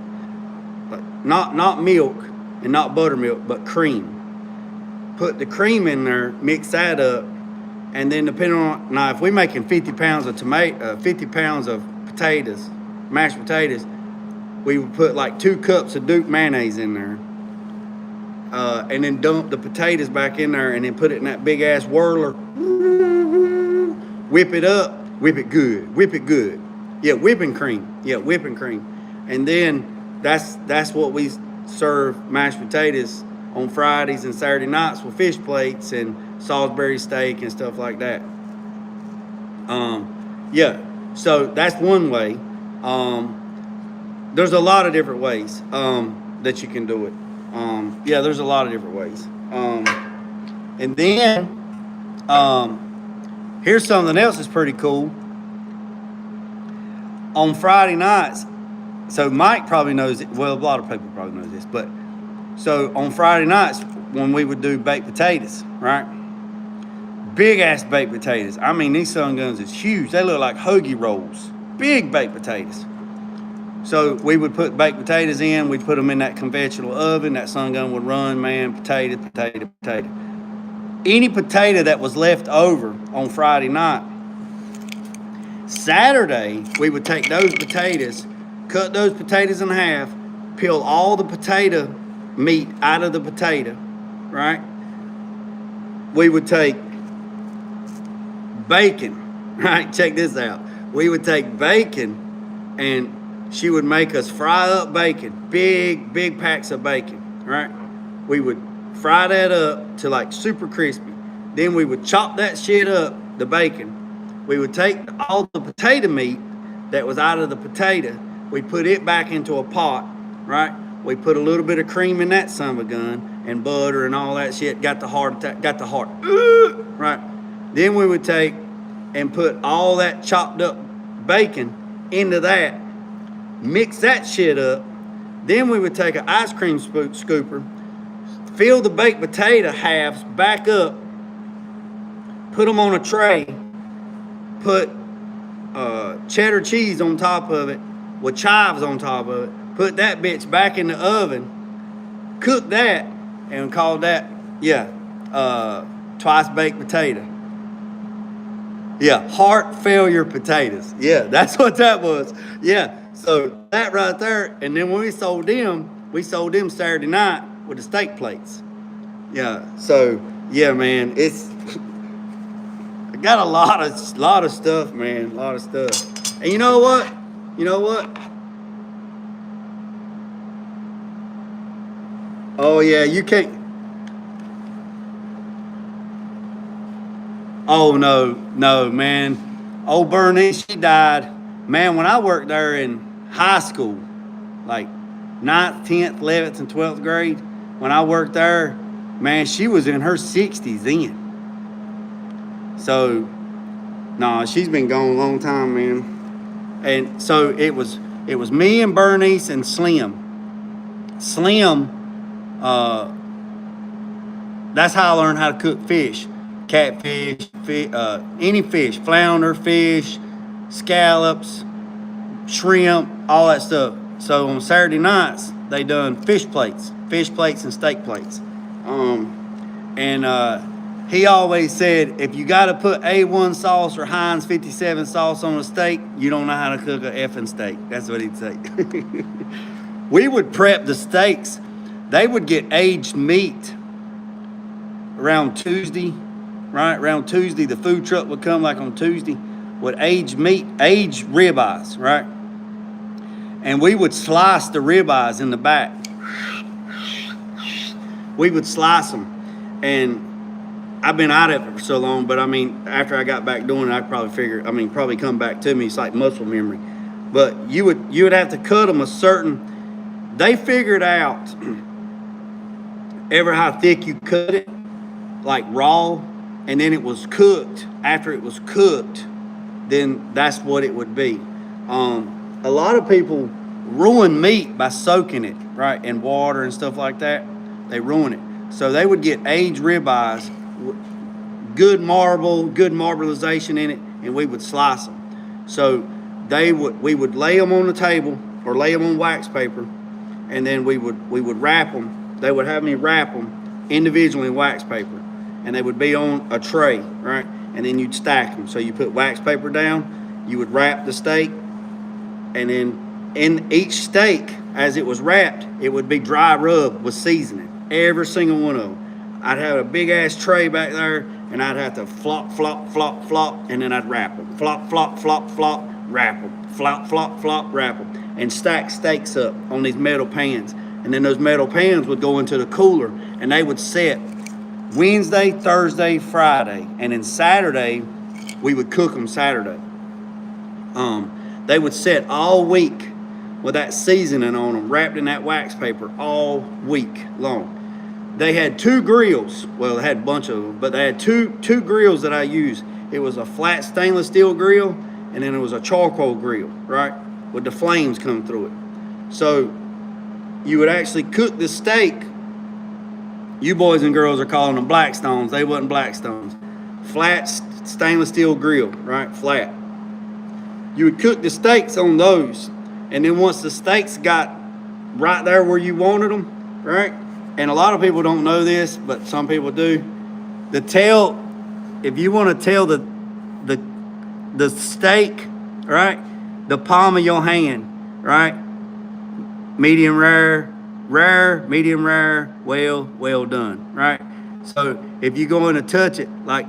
not milk and not buttermilk, but cream. Put the cream in there, mix that up, and then depending on, now if we're making 50 pounds of potatoes, mashed potatoes, we would put like 2 cups of Duke mayonnaise in there, and then dump the potatoes back in there, and then put it in that big ass whirler. Whip it up, whip it good. Yeah, whipping cream. And then that's what we serve mashed potatoes on Fridays and Saturday nights with fish plates and Salisbury steak and stuff like that. So that's one way. There's a lot of different ways that you can do it. There's a lot of different ways. And then here's something else that's pretty cool. On Friday nights, so Mike probably knows it. Well, a lot of people probably know this, but so on Friday nights when we would do baked potatoes, right? Big ass baked potatoes. I mean, these Sun Guns is huge. They look like hoagie rolls. Big baked potatoes. So we would put baked potatoes in. We'd put them in that conventional oven. That Sun Gun would run, man, potato. Any potato that was left over on Friday night, Saturday, we would take those potatoes, cut those potatoes in half, peel all the potato meat out of the potato, right? We would take bacon, right? Check this out. We would take bacon, and she would make us fry up bacon, big packs of bacon, right? We would fry that up to like super crispy. Then we would chop that shit up, the bacon. We would take all the potato meat that was out of the potato, we put it back into a pot, right? We put a little bit of cream in that son of a gun and butter and all that shit. Got the heart attack, right? Then we would take and put all that chopped up bacon into that, mix that shit up. Then we would take an ice cream scooper, fill the baked potato halves back up, put them on a tray, put cheddar cheese on top of it with chives on top of it, put that bitch back in the oven, cook that, and call that, twice baked potato. Yeah, heart failure potatoes. Yeah, that's what that was. Yeah, so that right there, and then when we sold them Saturday night with the steak plates. Yeah, so yeah, man, it's I got a lot of stuff, man, a lot of stuff. And you know what? Oh yeah, you can't. Oh no, man. Old Bernice, she died. Man, when I worked there in high school, like 9th, 10th, 11th, and 12th grade, when I worked there, man, she was in her 60s then. So, nah, she's been gone a long time, man. And so it was me and Bernice and Slim. Slim, that's how I learned how to cook fish. Catfish, any fish, flounder, fish, scallops, shrimp, all that stuff. So on Saturday nights, they done fish plates and steak plates. He always said, if you got to put A1 sauce or Heinz 57 sauce on a steak, you don't know how to cook a effing steak. That's what he'd say. We would prep the steaks. They would get aged meat around Tuesday, right? Around Tuesday, the food truck would come like on Tuesday with aged meat, aged ribeyes, right? And we would slice the ribeyes in the back. We would slice them. And I've been out of it for so long, but I mean, after I got back doing it, I probably come back to me. It's like muscle memory. But you would have to cut them a certain, they figured out ever how thick you cut it, like raw, and then it was cooked. After it was cooked, then that's what it would be. A lot of people ruin meat by soaking it, right, in water and stuff like that. They ruin it. So they would get aged ribeyes, good marbleization in it, and we would slice them. So we would lay them on the table or lay them on wax paper, and then we would wrap them. They would have me wrap them individually in wax paper, and they would be on a tray, right? And then you'd stack them. So you put wax paper down, you would wrap the steak, and then in each steak, as it was wrapped, it would be dry rub with seasoning. Every single one of them. I'd have a big ass tray back there, and I'd have to flop, and then I'd wrap them. Flop, wrap them. Flop, wrap them. And stack steaks up on these metal pans. And then those metal pans would go into the cooler, and they would set Wednesday, Thursday, Friday. And then Saturday, we would cook them Saturday. They would set all week with that seasoning on them, wrapped in that wax paper all week long. They had 2 grills. Well, they had a bunch of them, but they had two grills that I used. It was a flat stainless steel grill, and then it was a charcoal grill, right, with the flames coming through it. So you would actually cook the steak. You boys and girls are calling them Blackstones. They wasn't Blackstones. Flat stainless steel grill, right, flat. You would cook the steaks on those, and then once the steaks got right there where you wanted them, right? And a lot of people don't know this, but some people do. The tail, if you want to tell the steak, right, the palm of your hand, right, medium rare, rare, medium rare, well done, right? So if you go in to touch it like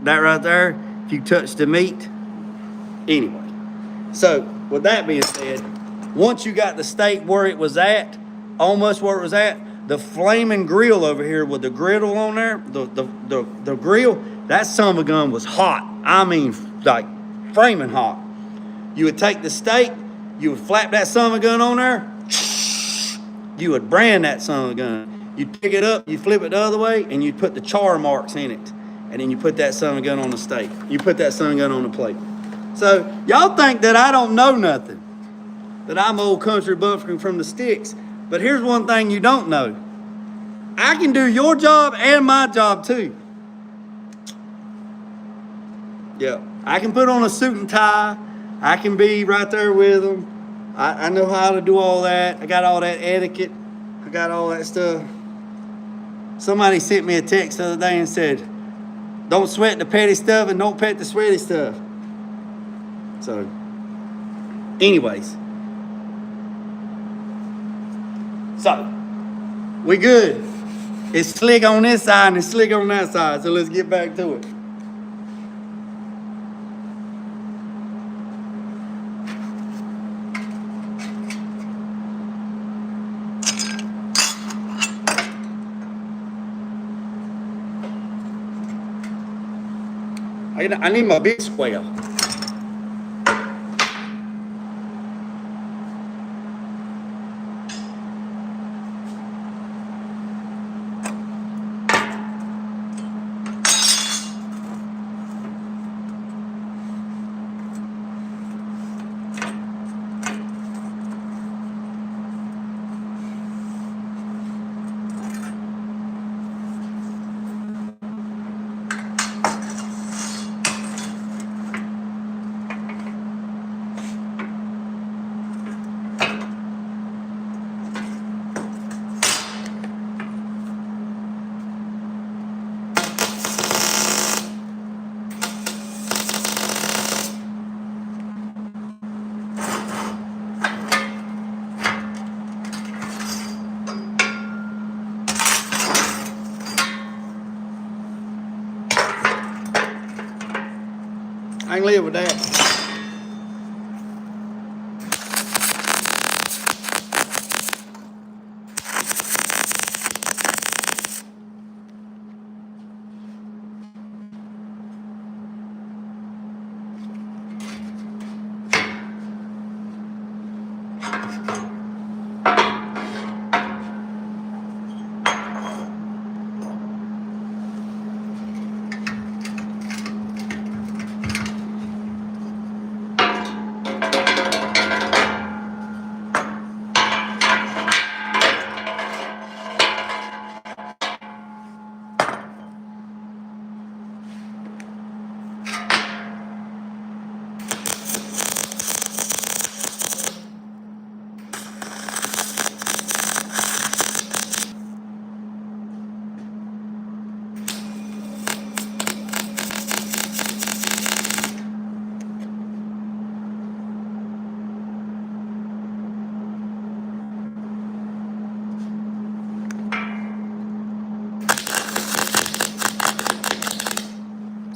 that right there, if you touch the meat, anyway. So with that being said, once you got the steak where it was at, almost where it was at, the flaming grill over here with the griddle on there, the grill, that son of a gun was hot. I mean, like flaming hot. You would take the steak, you would flap that son of a gun on there, you would brand that son of a gun. You'd pick it up, you flip it the other way, and you'd put the char marks in it. And then you put that son of a gun on the steak. You put that son of a gun on the plate. So y'all think that I don't know nothing, that I'm old country bumpkin from the sticks. But here's one thing you don't know. I can do your job and my job too. Yeah, I can put on a suit and tie. I can be right there with them. I know how to do all that. I got all that etiquette. I got all that stuff. Somebody sent me a text the other day and said, don't sweat the petty stuff and don't pet the sweaty stuff. So, anyways. So, we good. It's slick on this side and it's slick on that side. So let's get back to it. I need my big square. I can live with that.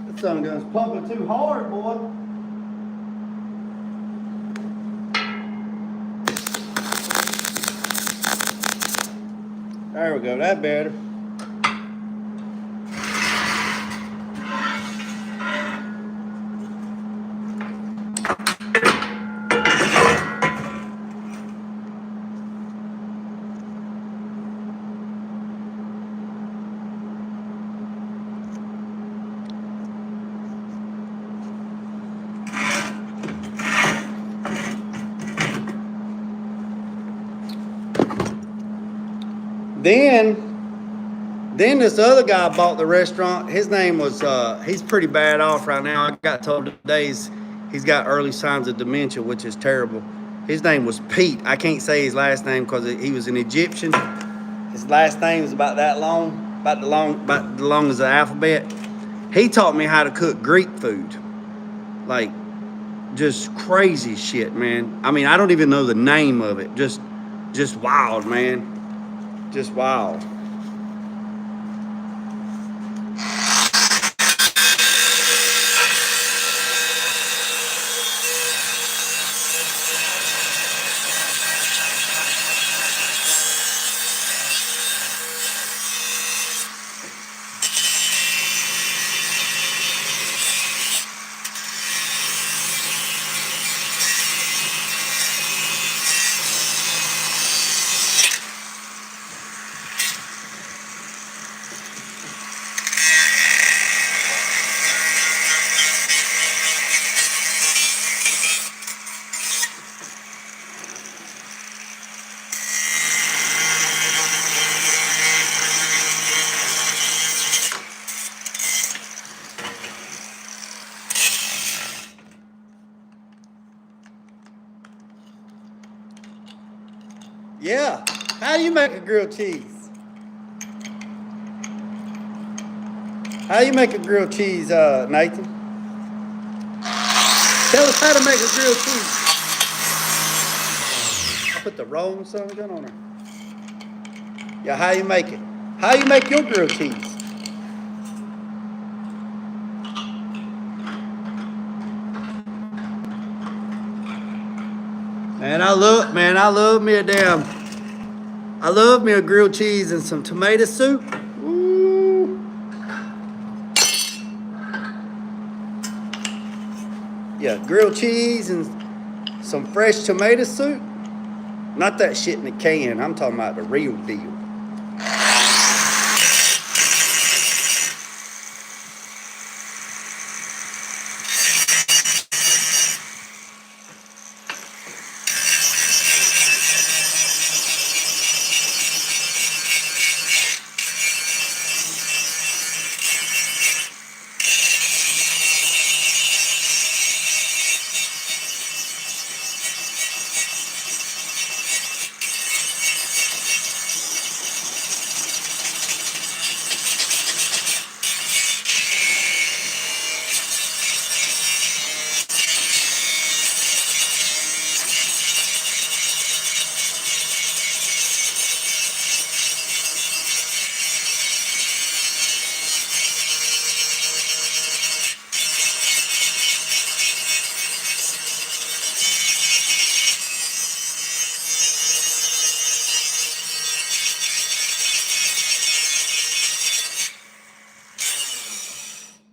That son gun's pumping too hard, boy. There we go, that better. Then this other guy bought the restaurant. His name was, he's pretty bad off right now. I got told today he's got early signs of dementia, which is terrible. His name was Pete. I can't say his last name because he was an Egyptian. His last name is about that long, about the long as the alphabet. He taught me how to cook Greek food. Like, just crazy shit, man. I mean, I don't even know the name of it. Just just wild, man. Just wild. Yeah. How do you make a grilled cheese? How do you make a grilled cheese, Nathan? Tell us how to make a grilled cheese. I put the wrong son of a gun on her. Yeah, how you make it? How you make your grilled cheese? I love me a grilled cheese and some tomato soup. Ooh. Yeah, grilled cheese and some fresh tomato soup. Not that shit in the can. I'm talking about the real deal.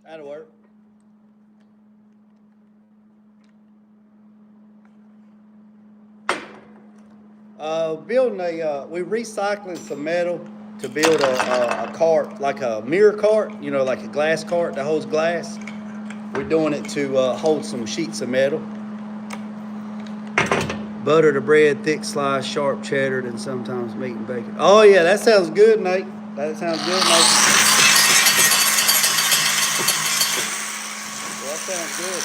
That'll work. We recycling some metal to build a cart, like a mirror cart, you know, like a glass cart that holds glass. We're doing it to hold some sheets of metal. Butter the bread, thick slice, sharp cheddar, and sometimes meat and bacon. Oh yeah, that sounds good, Nate. That sounds good, Nate. Well, that sounds good.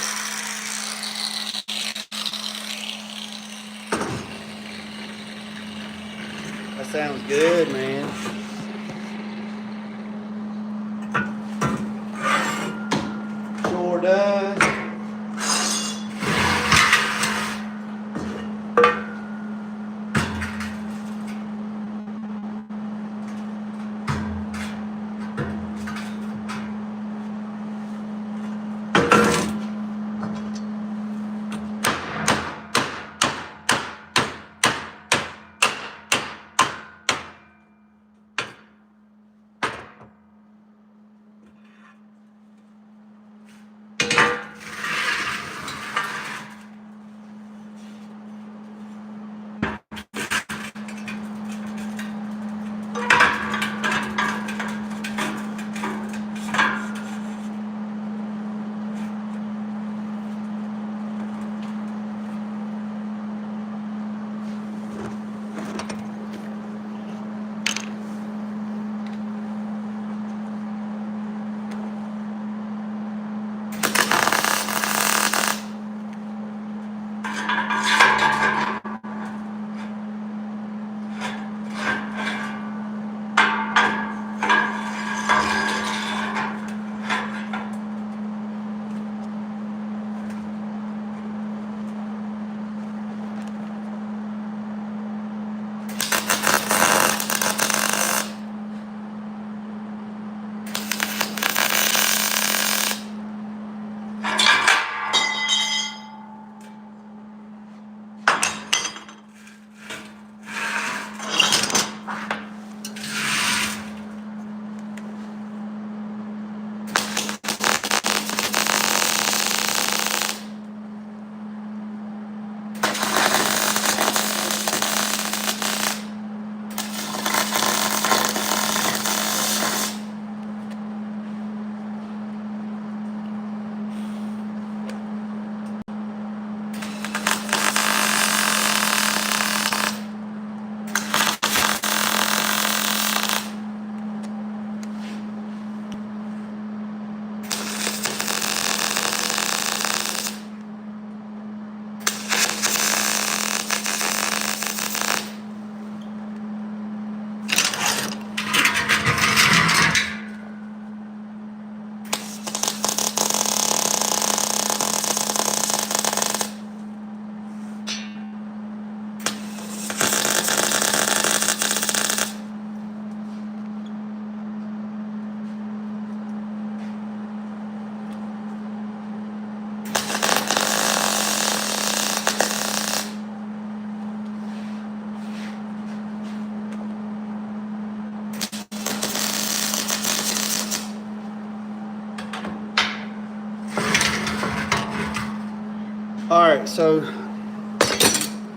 That sounds good, man. Sure does.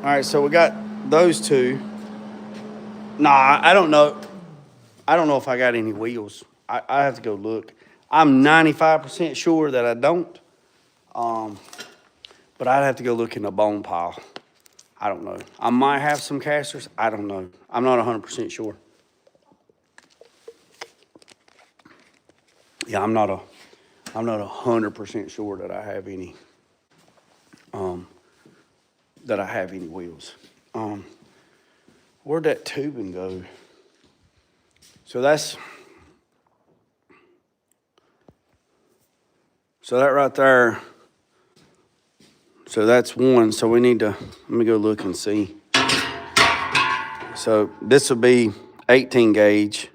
right, so we got those two. Nah, I don't know. I don't know if I got any wheels. I have to go look. I'm 95% sure that I don't. But I'd have to go look in the bone pile. I don't know. I might have some casters. I don't know. I'm not 100% sure. Yeah, I'm not 100% sure that I have any. That I have any wheels. Where'd that tubing go? So that right there. So that's one. So we need to, let me go look and see. So this will be 18 gauge.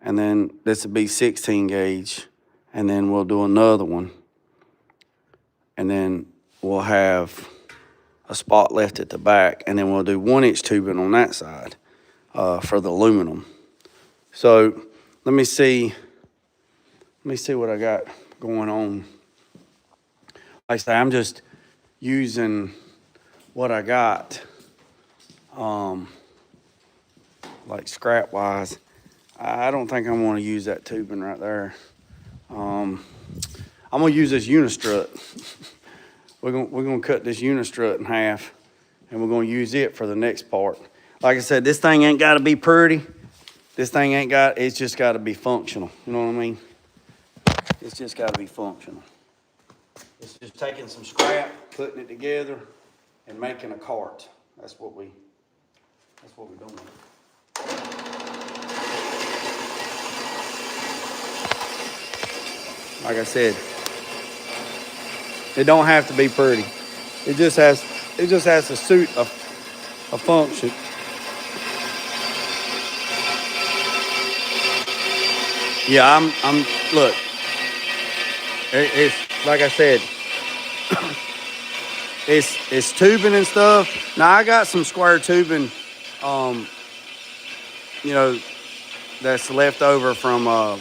And then this will be 16 gauge. And then we'll do another one. And then we'll have a spot left at the back. And then we'll do 1-inch tubing on that side for the aluminum. So let me see what I got going on. Like I say, I'm just using what I got, like scrap wise. I don't think I'm gonna use that tubing right there. I'm gonna use this unistrut. We're gonna cut this unistrut in half, and we're gonna use it for the next part. Like I said, this thing ain't gotta be pretty. It's just gotta be functional. You know what I mean? It's just gotta be functional. It's just taking some scrap, putting it together, and making a cart. That's what we're doing. Like I said, it don't have to be pretty. It just has to suit a function. Yeah, look, it's like I said, it's tubing and stuff. Now I got some square tubing, that's left over from, oh,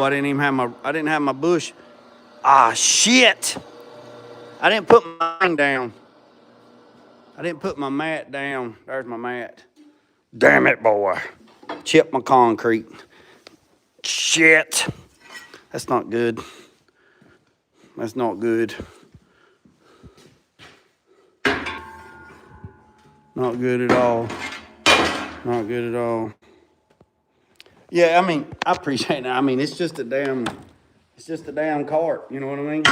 I didn't have my bush. Ah, shit. I didn't put mine down. I didn't put my mat down. There's my mat. Damn it, boy. Chipped my concrete. Shit. That's not good. That's not good. Not good at all. Not good at all. Yeah, I mean, I appreciate that. I mean, it's just a damn cart. You know what I mean?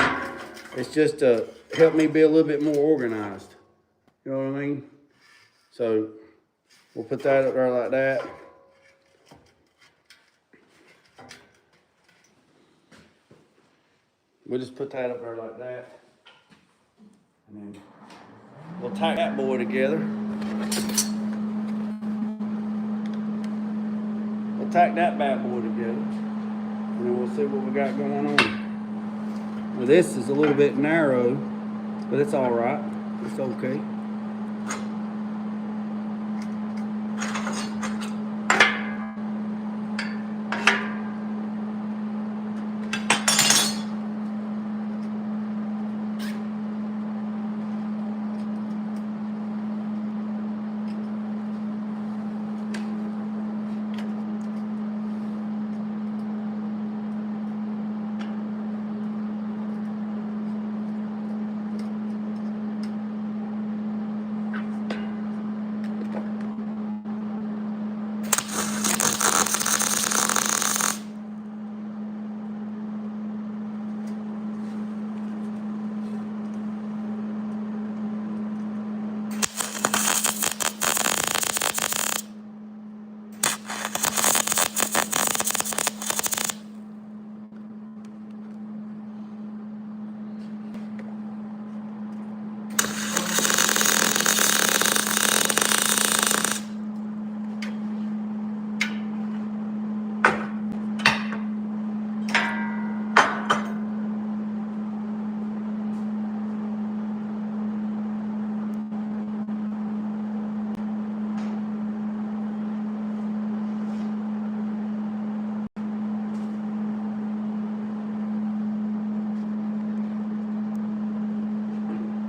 It's just to help me be a little bit more organized. You know what I mean? So we'll put that up there like that. We'll just put that up there like that. And then we'll tack that boy together. We'll tack that bad boy together. And then we'll see what we got going on. Well, this is a little bit narrow, but it's all right. It's okay.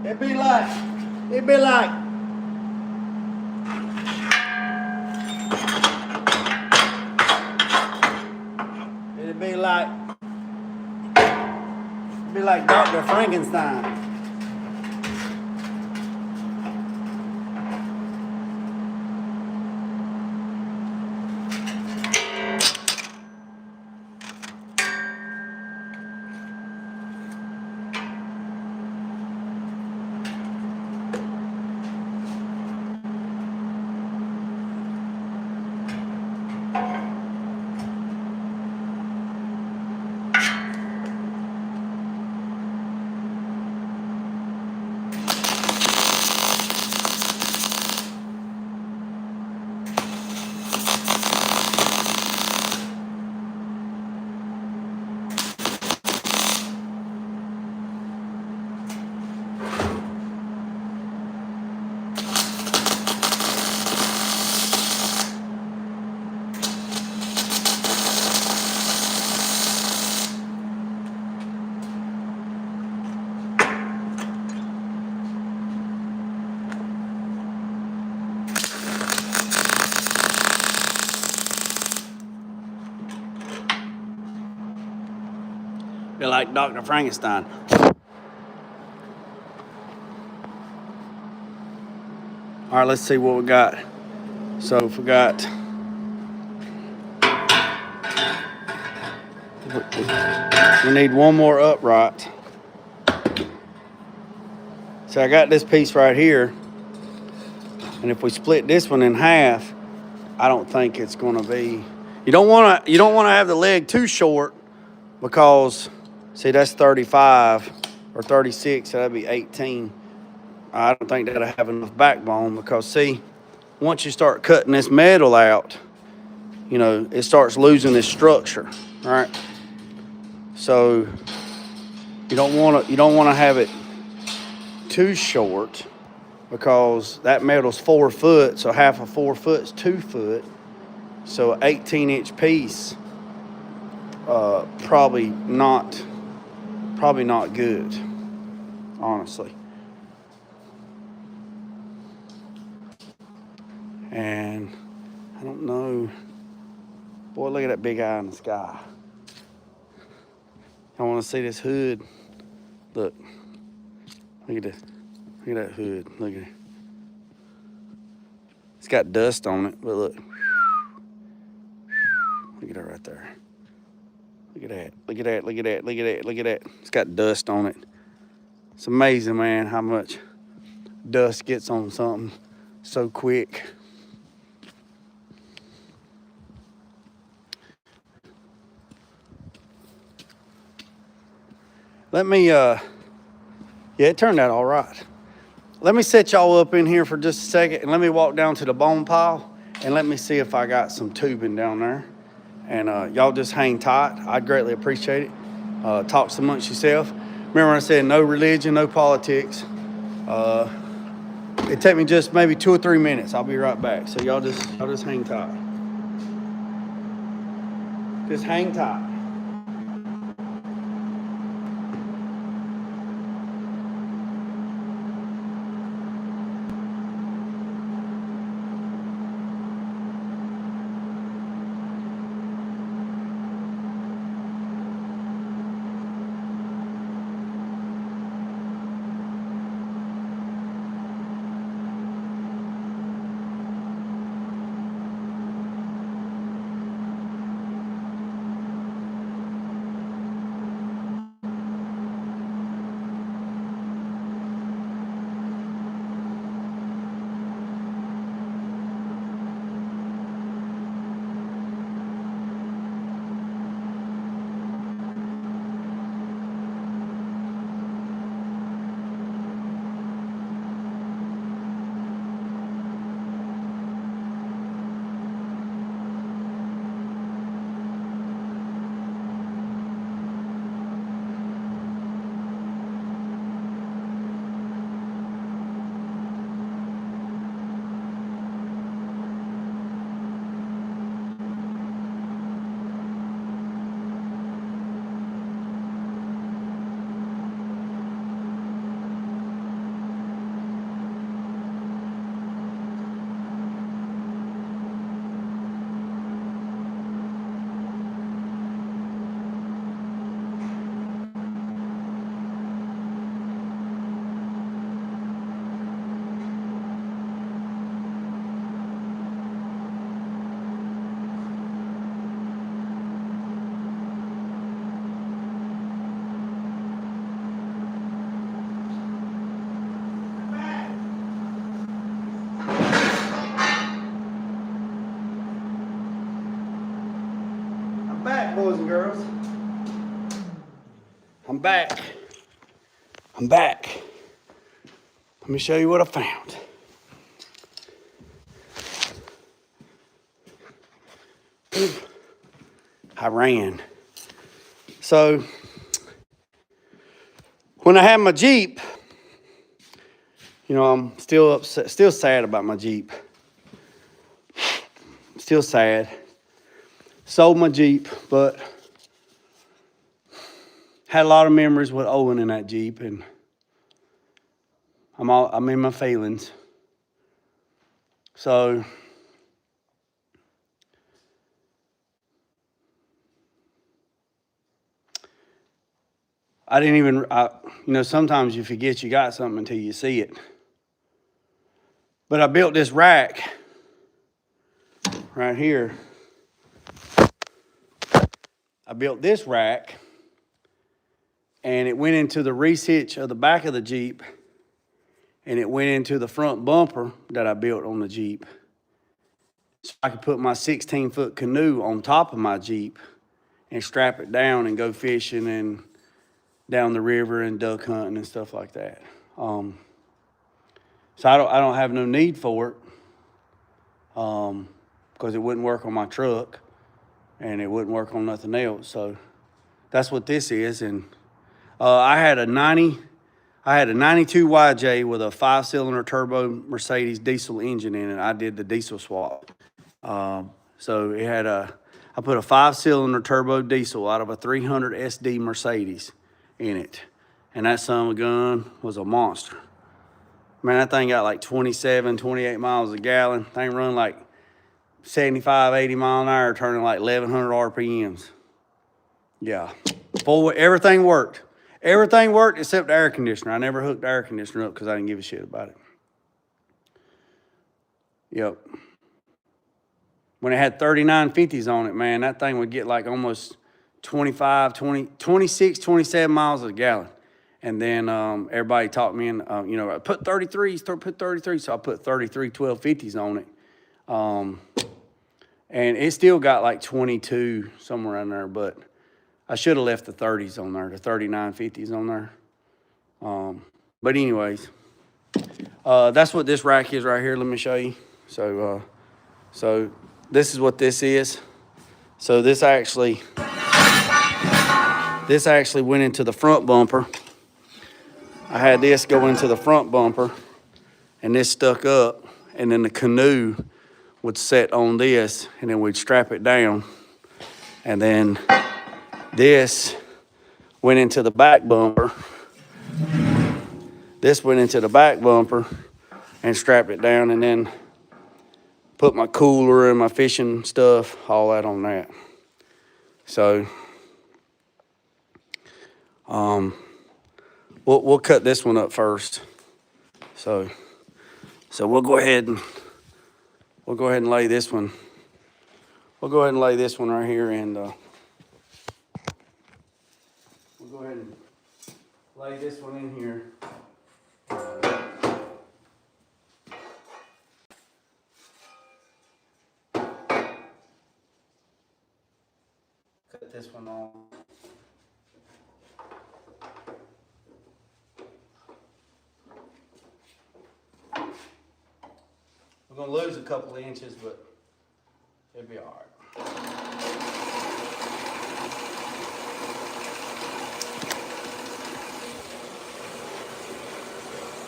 It'd be like, it'd be like, it'd be like Dr. Frankenstein. Be like Dr. Frankenstein. All right, let's see what we got. So if we got, we need one more upright. So I got this piece right here, and if we split this one in half, I don't think it's going to be. You don't want to have the leg too short, because see, that's 35 or 36, so that'd be 18. I don't think that'll have enough backbone, because see, once you start cutting this metal out, you know, it starts losing its structure, right? So you don't want to have it too short, because that metal's 4 foot, so half of 4 foot is 2 foot. So an 18-inch piece, probably not good, honestly. And I don't know. Boy, look at that big eye in the sky. I want to see this hood. Look at this. Look at that hood. Look at it. It's got dust on it, but look. Look at that right there. Look at that. Look at that. Look at that. Look at that. Look at that. It's got dust on it. It's amazing, man, how much dust gets on something so quick. Let me, yeah, it turned out all right. Let me set y'all up in here for just a second, and let me walk down to the bone pile, and let me see if I got some tubing down there. And y'all just hang tight. I'd greatly appreciate it. Talk amongst yourself. Remember I said no religion, no politics. It take me just maybe 2 or 3 minutes. I'll be right back. So y'all just hang tight. Just hang tight. boys and girls. I'm back. I'm back. Let me show you what I found. I ran. So, when I had my Jeep, you know, I'm still upset, still sad about my Jeep. Still sad. Sold my Jeep, but had a lot of memories with Owen in that Jeep, and I'm in my feelings. So I didn't even, you know, sometimes you forget you got something until you see it. But I built this rack right here. I built this rack, and it went into the rear hitch of the back of the Jeep, and it went into the front bumper that I built on the Jeep. So I could put my 16-foot canoe on top of my Jeep and strap it down and go fishing and down the river and duck hunting and stuff like that. So I don't have no need for it, because it wouldn't work on my truck and it wouldn't work on nothing else. So that's what this is. And I had a 92 YJ with a 5-cylinder turbo Mercedes diesel engine in it. I did the diesel swap. So it had I put a 5-cylinder turbo diesel out of a 300 SD Mercedes in it. And that son of a gun was a monster. Man, that thing got like 27, 28 miles a gallon. Thing run like 75, 80 mile an hour, turning like 1,100 RPMs. Yeah, everything worked. Everything worked except the air conditioner. I never hooked the air conditioner up because I didn't give a shit about it. Yep. When it had 3950s on it, man, that thing would get like almost 26, 27 miles a gallon. And then everybody taught me, you know, put 33s, so I put 33 1250s on it. And it still got like 22 somewhere in there, but I should have left the 30s on there, the 3950s on there. But anyways, that's what this rack is right here. Let me show you. So this is what this is. So this actually went into the front bumper. I had this go into the front bumper, and this stuck up, and then the canoe would set on this, and then we'd strap it down. And then this went into the back bumper. This went into the back bumper and strapped it down, and then put my cooler and my fishing stuff, all that on that. So, we'll cut this one up first. So we'll go ahead and lay this one. We'll go ahead and lay this one right here, and we'll go ahead and lay this one in here. Cut this one off. We're gonna lose a couple of inches, but it'll be all right.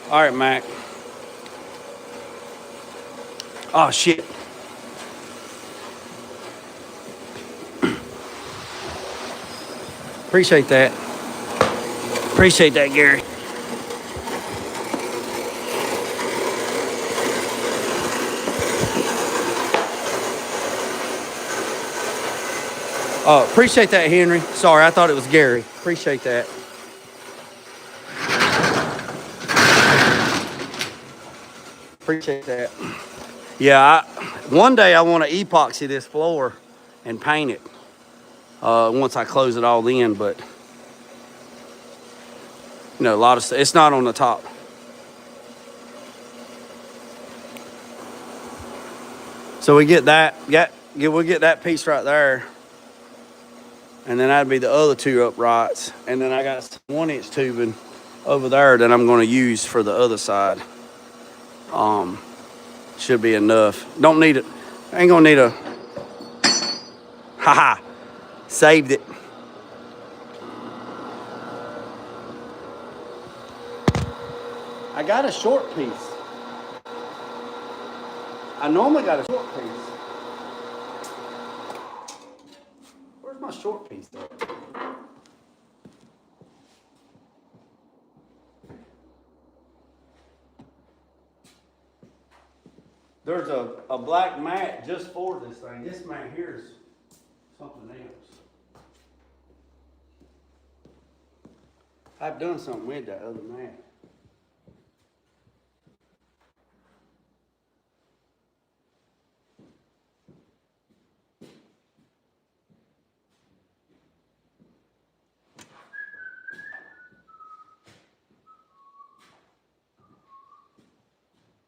All right, Mac. Oh, shit. Appreciate that. Appreciate that, Gary. Oh, appreciate that, Henry. Sorry, I thought it was Gary. Appreciate that. Appreciate that. Yeah, one day I want to epoxy this floor and paint it once I close it all in, but you know, a lot of stuff, it's not on the top. So we get that, we'll get that piece right there. And then that'd be the other 2 uprights. And then I got some 1-inch tubing over there that I'm gonna use for the other side. Should be enough. Don't need it. Ain't gonna need a, haha, saved it. I got a short piece. I normally got a short piece. Where's my short piece though? There's a black mat just for this thing. This mat here is something else. I've done something with that other mat.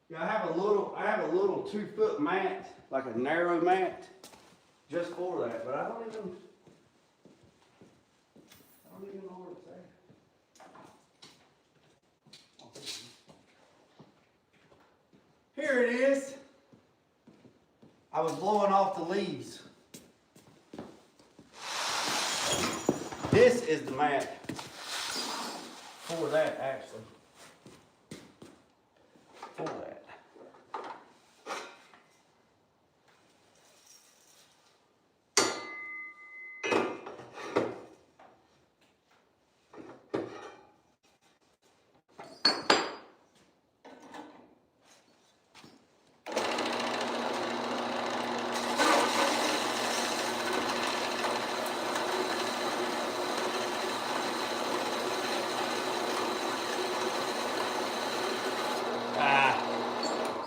Yeah, I have a little 2-foot mat, like a narrow mat, just for that. But I don't even know where it's at. Here it is. I was blowing off the leaves. This is the mat for that, actually. For that.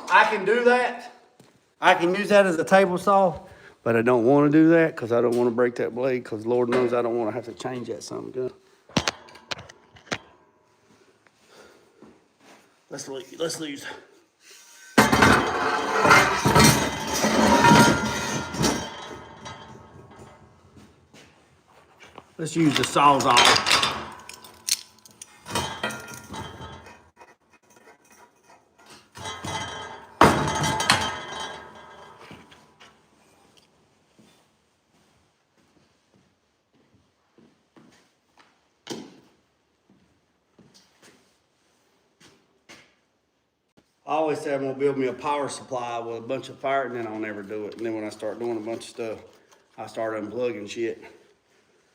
I can do that. I can use that as a table saw, but I don't want to do that because I don't want to break that blade because Lord knows I don't want to have to change that something good. Let's use. Let's use the Sawzall. I always say I'm gonna build me a power supply with a bunch of fire, and then I'll never do it. And then when I start doing a bunch of stuff, I start unplugging shit.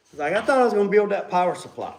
It's like, I thought I was gonna build that power supply.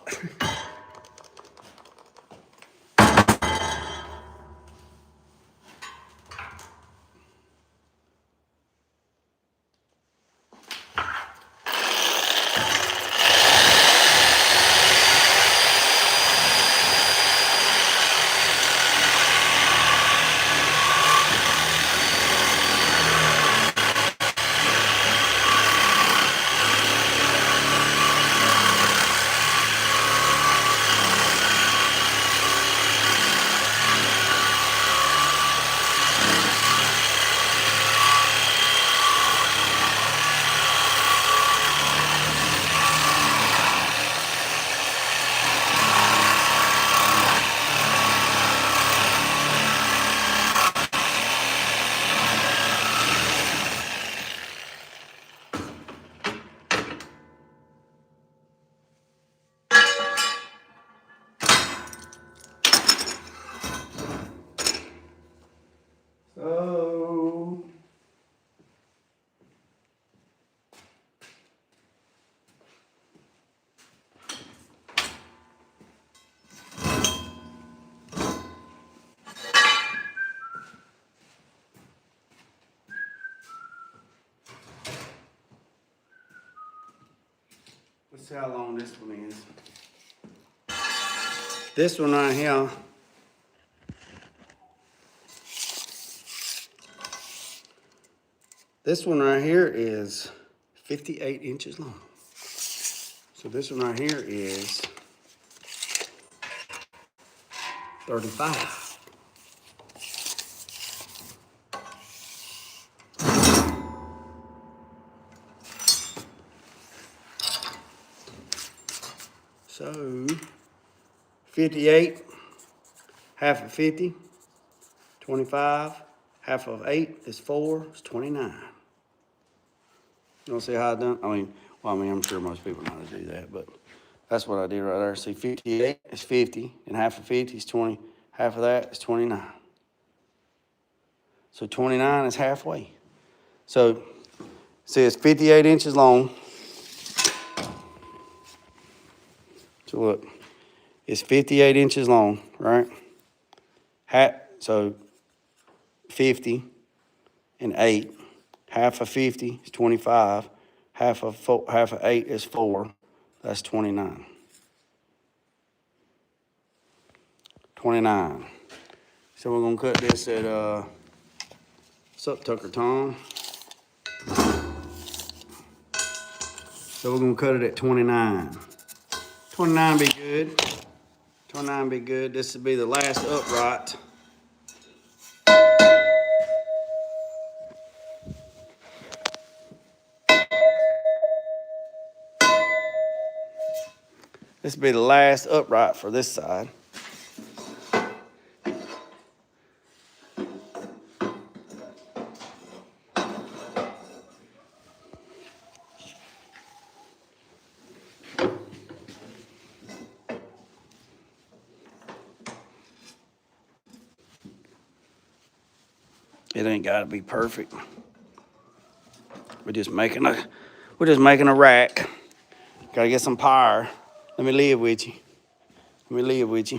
So, let's see how long this one is. This one right here. This one right here is 58 inches long. So this one right here is 35. So 58, half of 50, 25, half of 8 is 4, it's 29. You want to see how I done? I'm sure most people know how to do that, but that's what I did right there. See, 58 is 50, and half of 50 is 20. Half of that is 29. So 29 is halfway. So, see, it's 58 inches long. So look, it's 58 inches long, right? So 50 and 8. Half of 50 is 25. Half of 8 is 4. That's 29. 29. So we're gonna cut this at what's up, Tucker Tom? So we're gonna cut it at 29. 29 be good. 29 be good. This will be the last upright. This will be the last upright for this side. It ain't gotta be perfect. We're just making a rack. Gotta get some power. Let me live with you. Let me live with you.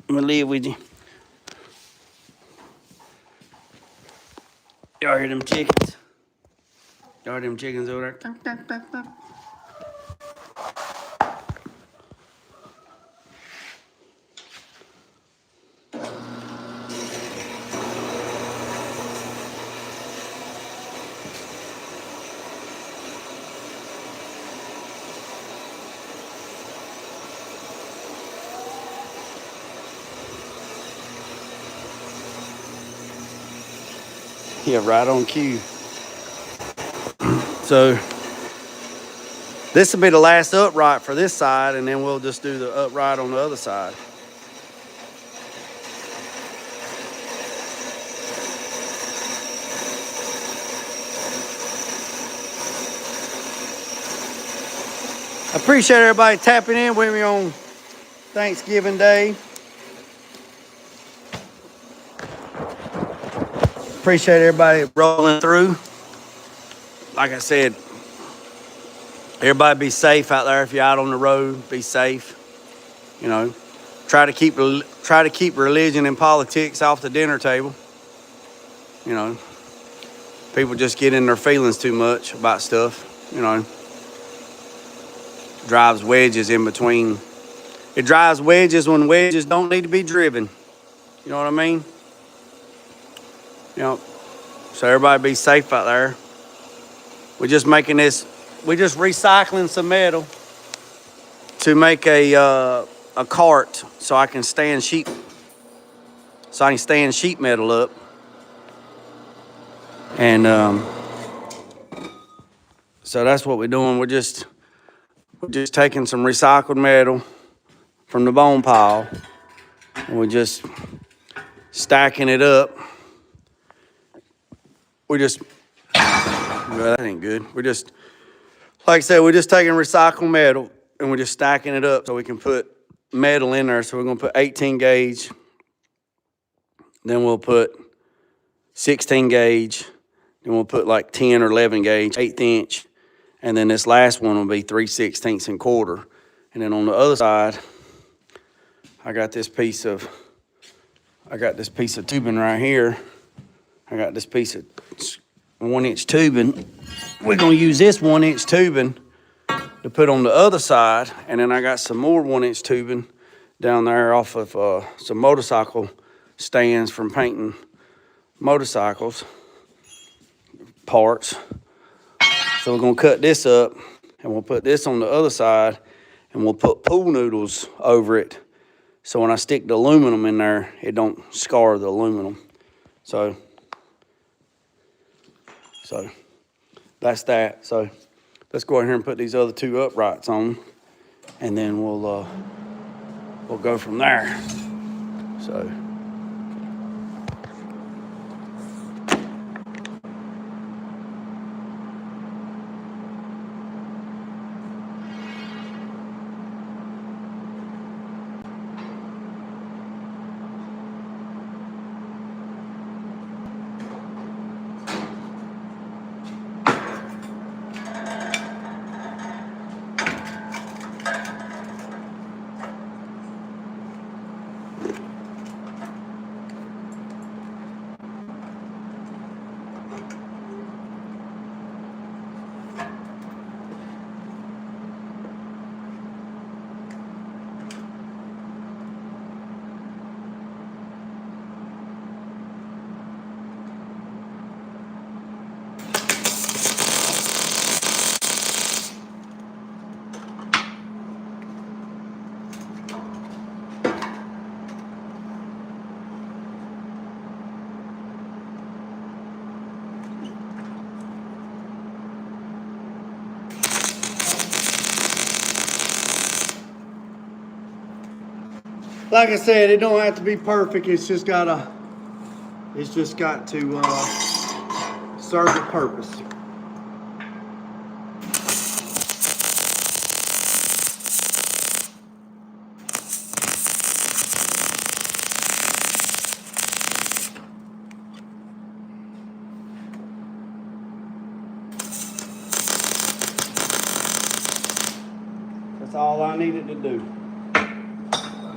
Let me live with you. Y'all hear them chickens? Y'all hear them chickens over there? Dunk, dunk, dunk, dunk. Yeah, right on cue. So this will be the last upright for this side, and then we'll just do the upright on the other side. I appreciate everybody tapping in with me on Thanksgiving Day. Appreciate everybody rolling through. Like I said, everybody be safe out there. If you're out on the road, be safe. You know, try to keep religion and politics off the dinner table. You know, people just get in their feelings too much about stuff. You know, drives wedges in between. It drives wedges when wedges don't need to be driven. You know what I mean? You know, so everybody be safe out there. We're just recycling some metal to make a cart so I can stand sheet metal up. And so that's what we're doing. We're just taking some recycled metal from the bone pile, and we're just stacking it up. Well, that ain't good. Like I said, we're just taking recycled metal and we're just stacking it up so we can put metal in there. So we're gonna put 18 gauge, then we'll put 16 gauge, then we'll put like 10 or 11 gauge, 1/8 inch, and then this last one will be 3/16 and quarter. And then on the other side, I got this piece of tubing right here. I got this piece of 1-inch tubing. We're gonna use this 1-inch tubing to put on the other side, and then I got some more 1-inch tubing down there off of some motorcycle stands from painting motorcycles parts. So we're gonna cut this up, and we'll put this on the other side, and we'll put pool noodles over it. So when I stick the aluminum in there, it don't scar the aluminum. So that's that. So let's go in here and put these other two uprights on. and then we'll go from there. So. Like I said, it don't have to be perfect. It's just got to serve the purpose. That's all I needed to do.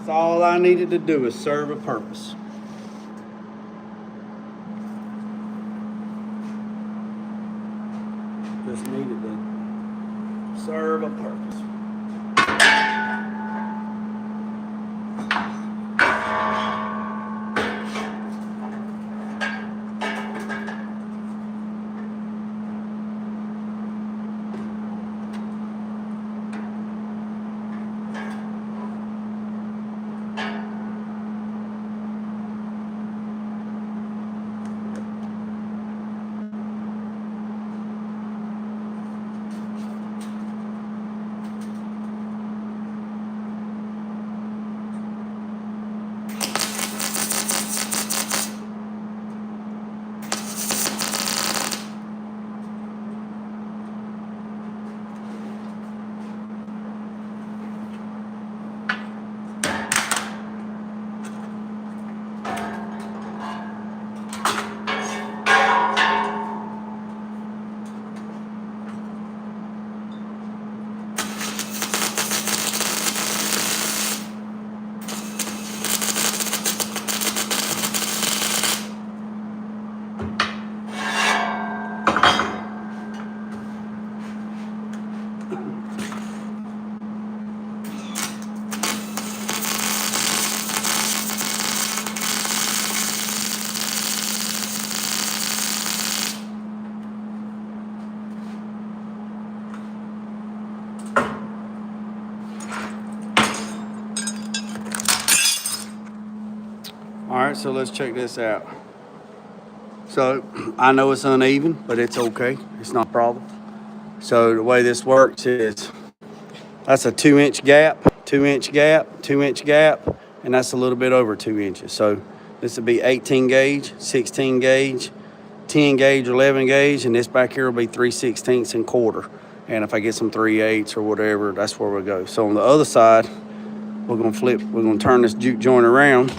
That's all I needed to do is serve a purpose. Just needed to serve a purpose. All right, so let's check this out. So I know it's uneven, but it's okay. It's not a problem. So the way this works is that's a 2-inch gap, 2-inch gap, 2-inch gap, and that's a little bit over 2 inches. So this would be 18 gauge, 16 gauge, 10 gauge, 11 gauge, and this back here will be 3/16 and quarter. And if I get some 3/8 or whatever, that's where we'll go. So on the other side, we're gonna turn this juke joint around.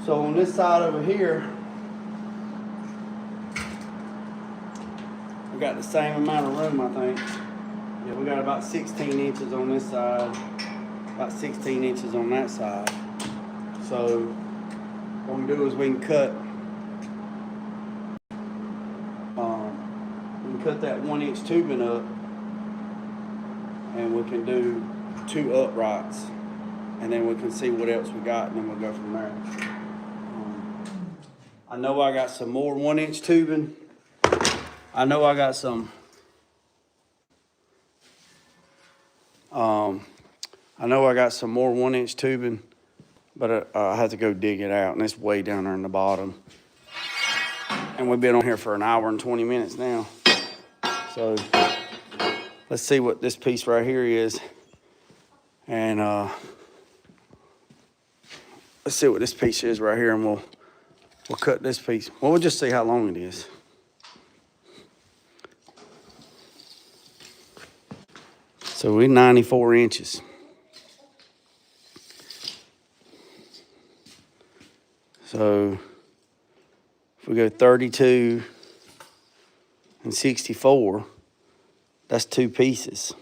So on this side over here, we got the same amount of room, I think. Yeah, we got about 16 inches on this side, about 16 inches on that side. So what we do is we can cut that 1-inch tubing up, and we can do 2 uprights, and then we can see what else we got, and then we'll go from there. I know I got some more 1-inch tubing. I know I got some I know I got some more 1-inch tubing, but I have to go dig it out, and it's way down there in the bottom. And we've been on here for an hour and 20 minutes now. So let's see what this piece right here is. And let's see what this piece is right here, and we'll cut this piece. Well, we'll just see how long it is. So we're 94 inches. So if we go 32 and 64, that's 2 pieces.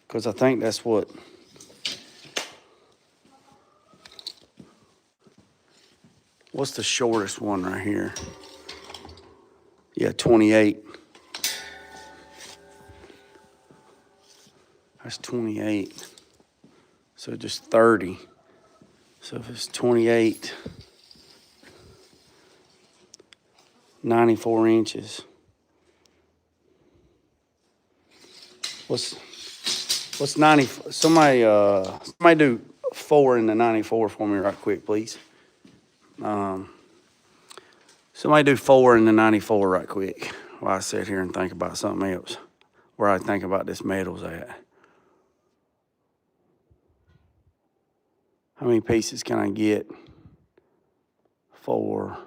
Because I think that's what, what's the shortest one right here? Yeah, 28. That's 28. So just 30. So if it's 28, 94 inches. What's 90? Somebody do 4 in the 94 for me right quick, please. Somebody do 4 in the 94 right quick while I sit here and think about something else, where I think about this metal's at. How many pieces can I get? 4.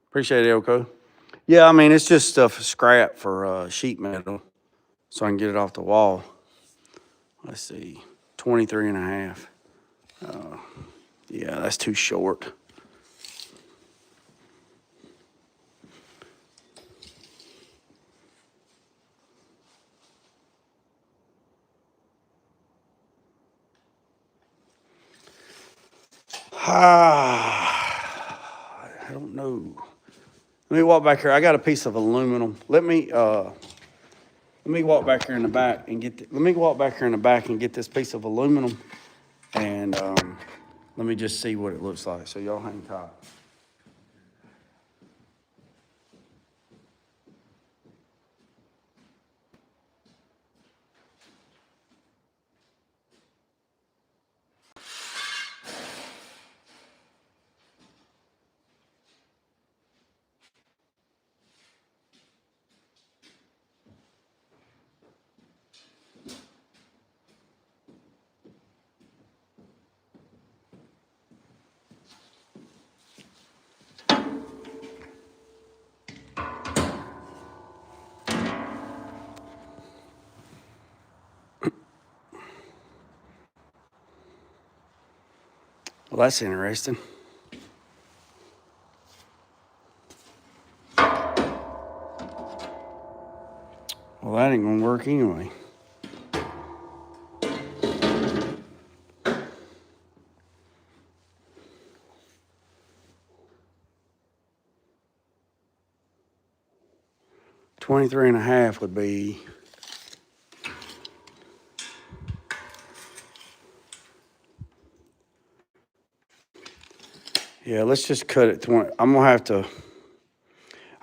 Appreciate it, Elko. Yeah, I mean, it's just stuff scrap for sheet metal, so I can get it off the wall. Let's see, 23 and a half. Yeah, that's too short. I don't know. Let me walk back here. I got a piece of aluminum. Let me walk back here in the back and get. Let me walk back here in the back and get this piece of aluminum, and let me just see what it looks like. So y'all hang tight. Well, that's interesting. Well, that ain't gonna work anyway. $23 and a half would be. Yeah, let's just cut it 20. I'm gonna have to.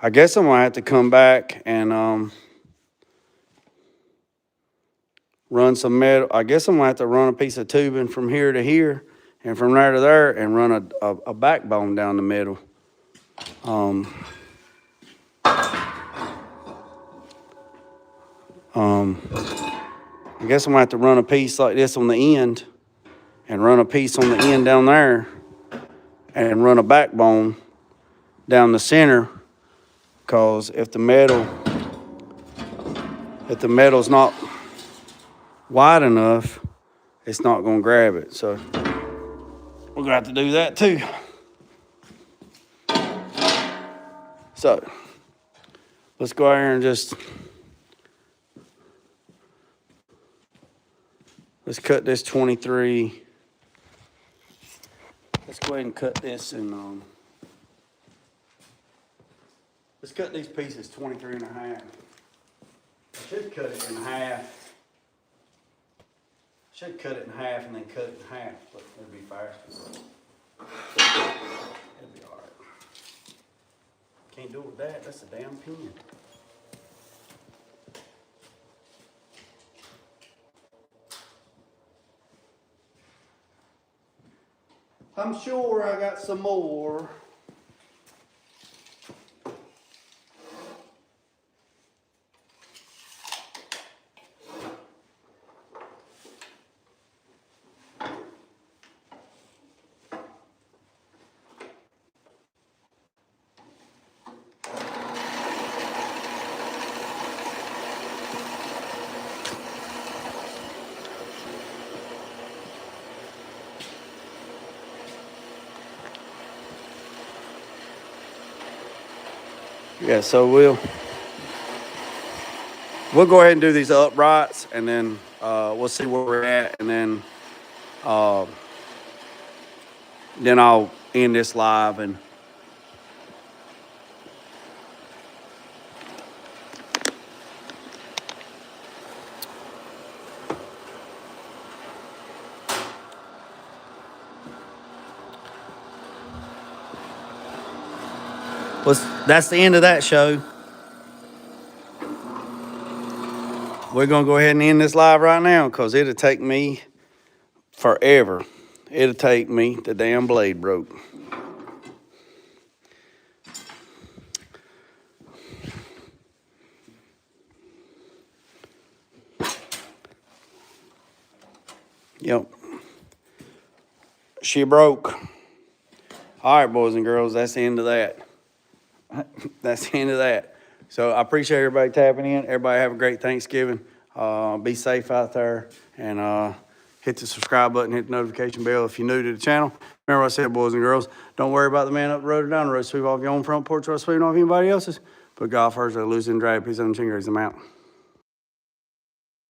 I guess I'm gonna have to come back and run some metal. I guess I'm gonna have to run a piece of tubing from here to here, and from there to there, and run a backbone down the middle. I guess I'm gonna have to run a piece like this on the end, and run a piece on the end down there, and run a backbone down the center. Because if the metal's not wide enough, it's not gonna grab it. So we're gonna have to do that too. So let's go out here and let's cut this 23. Let's go ahead and cut this and let's cut these pieces 23 and a half. I should cut it in half. Should cut it in half and then cut it in half, but it'll be faster. It'll be all right. Can't do it with that. That's a damn pin. I'm sure I got some more. Yeah, so we'll go ahead and do these uprights, and then we'll see where we're at, and then I'll end this live. And that's the end of that show. We're gonna go ahead and end this live right now, because it'll take me forever. It'll take me, the damn blade broke. Yep. She broke. All right, boys and girls, that's the end of that. That's the end of that. So I appreciate everybody tapping in. Everybody have a great Thanksgiving. Be safe out there, and hit the subscribe button, hit the notification bell if you're new to the channel. Remember what I said, boys and girls, don't worry about the man up the road or down the road. Sweep off your own front porch or sweeping off anybody else's. But God first, lose and drag, peace on the fingers, I'm out.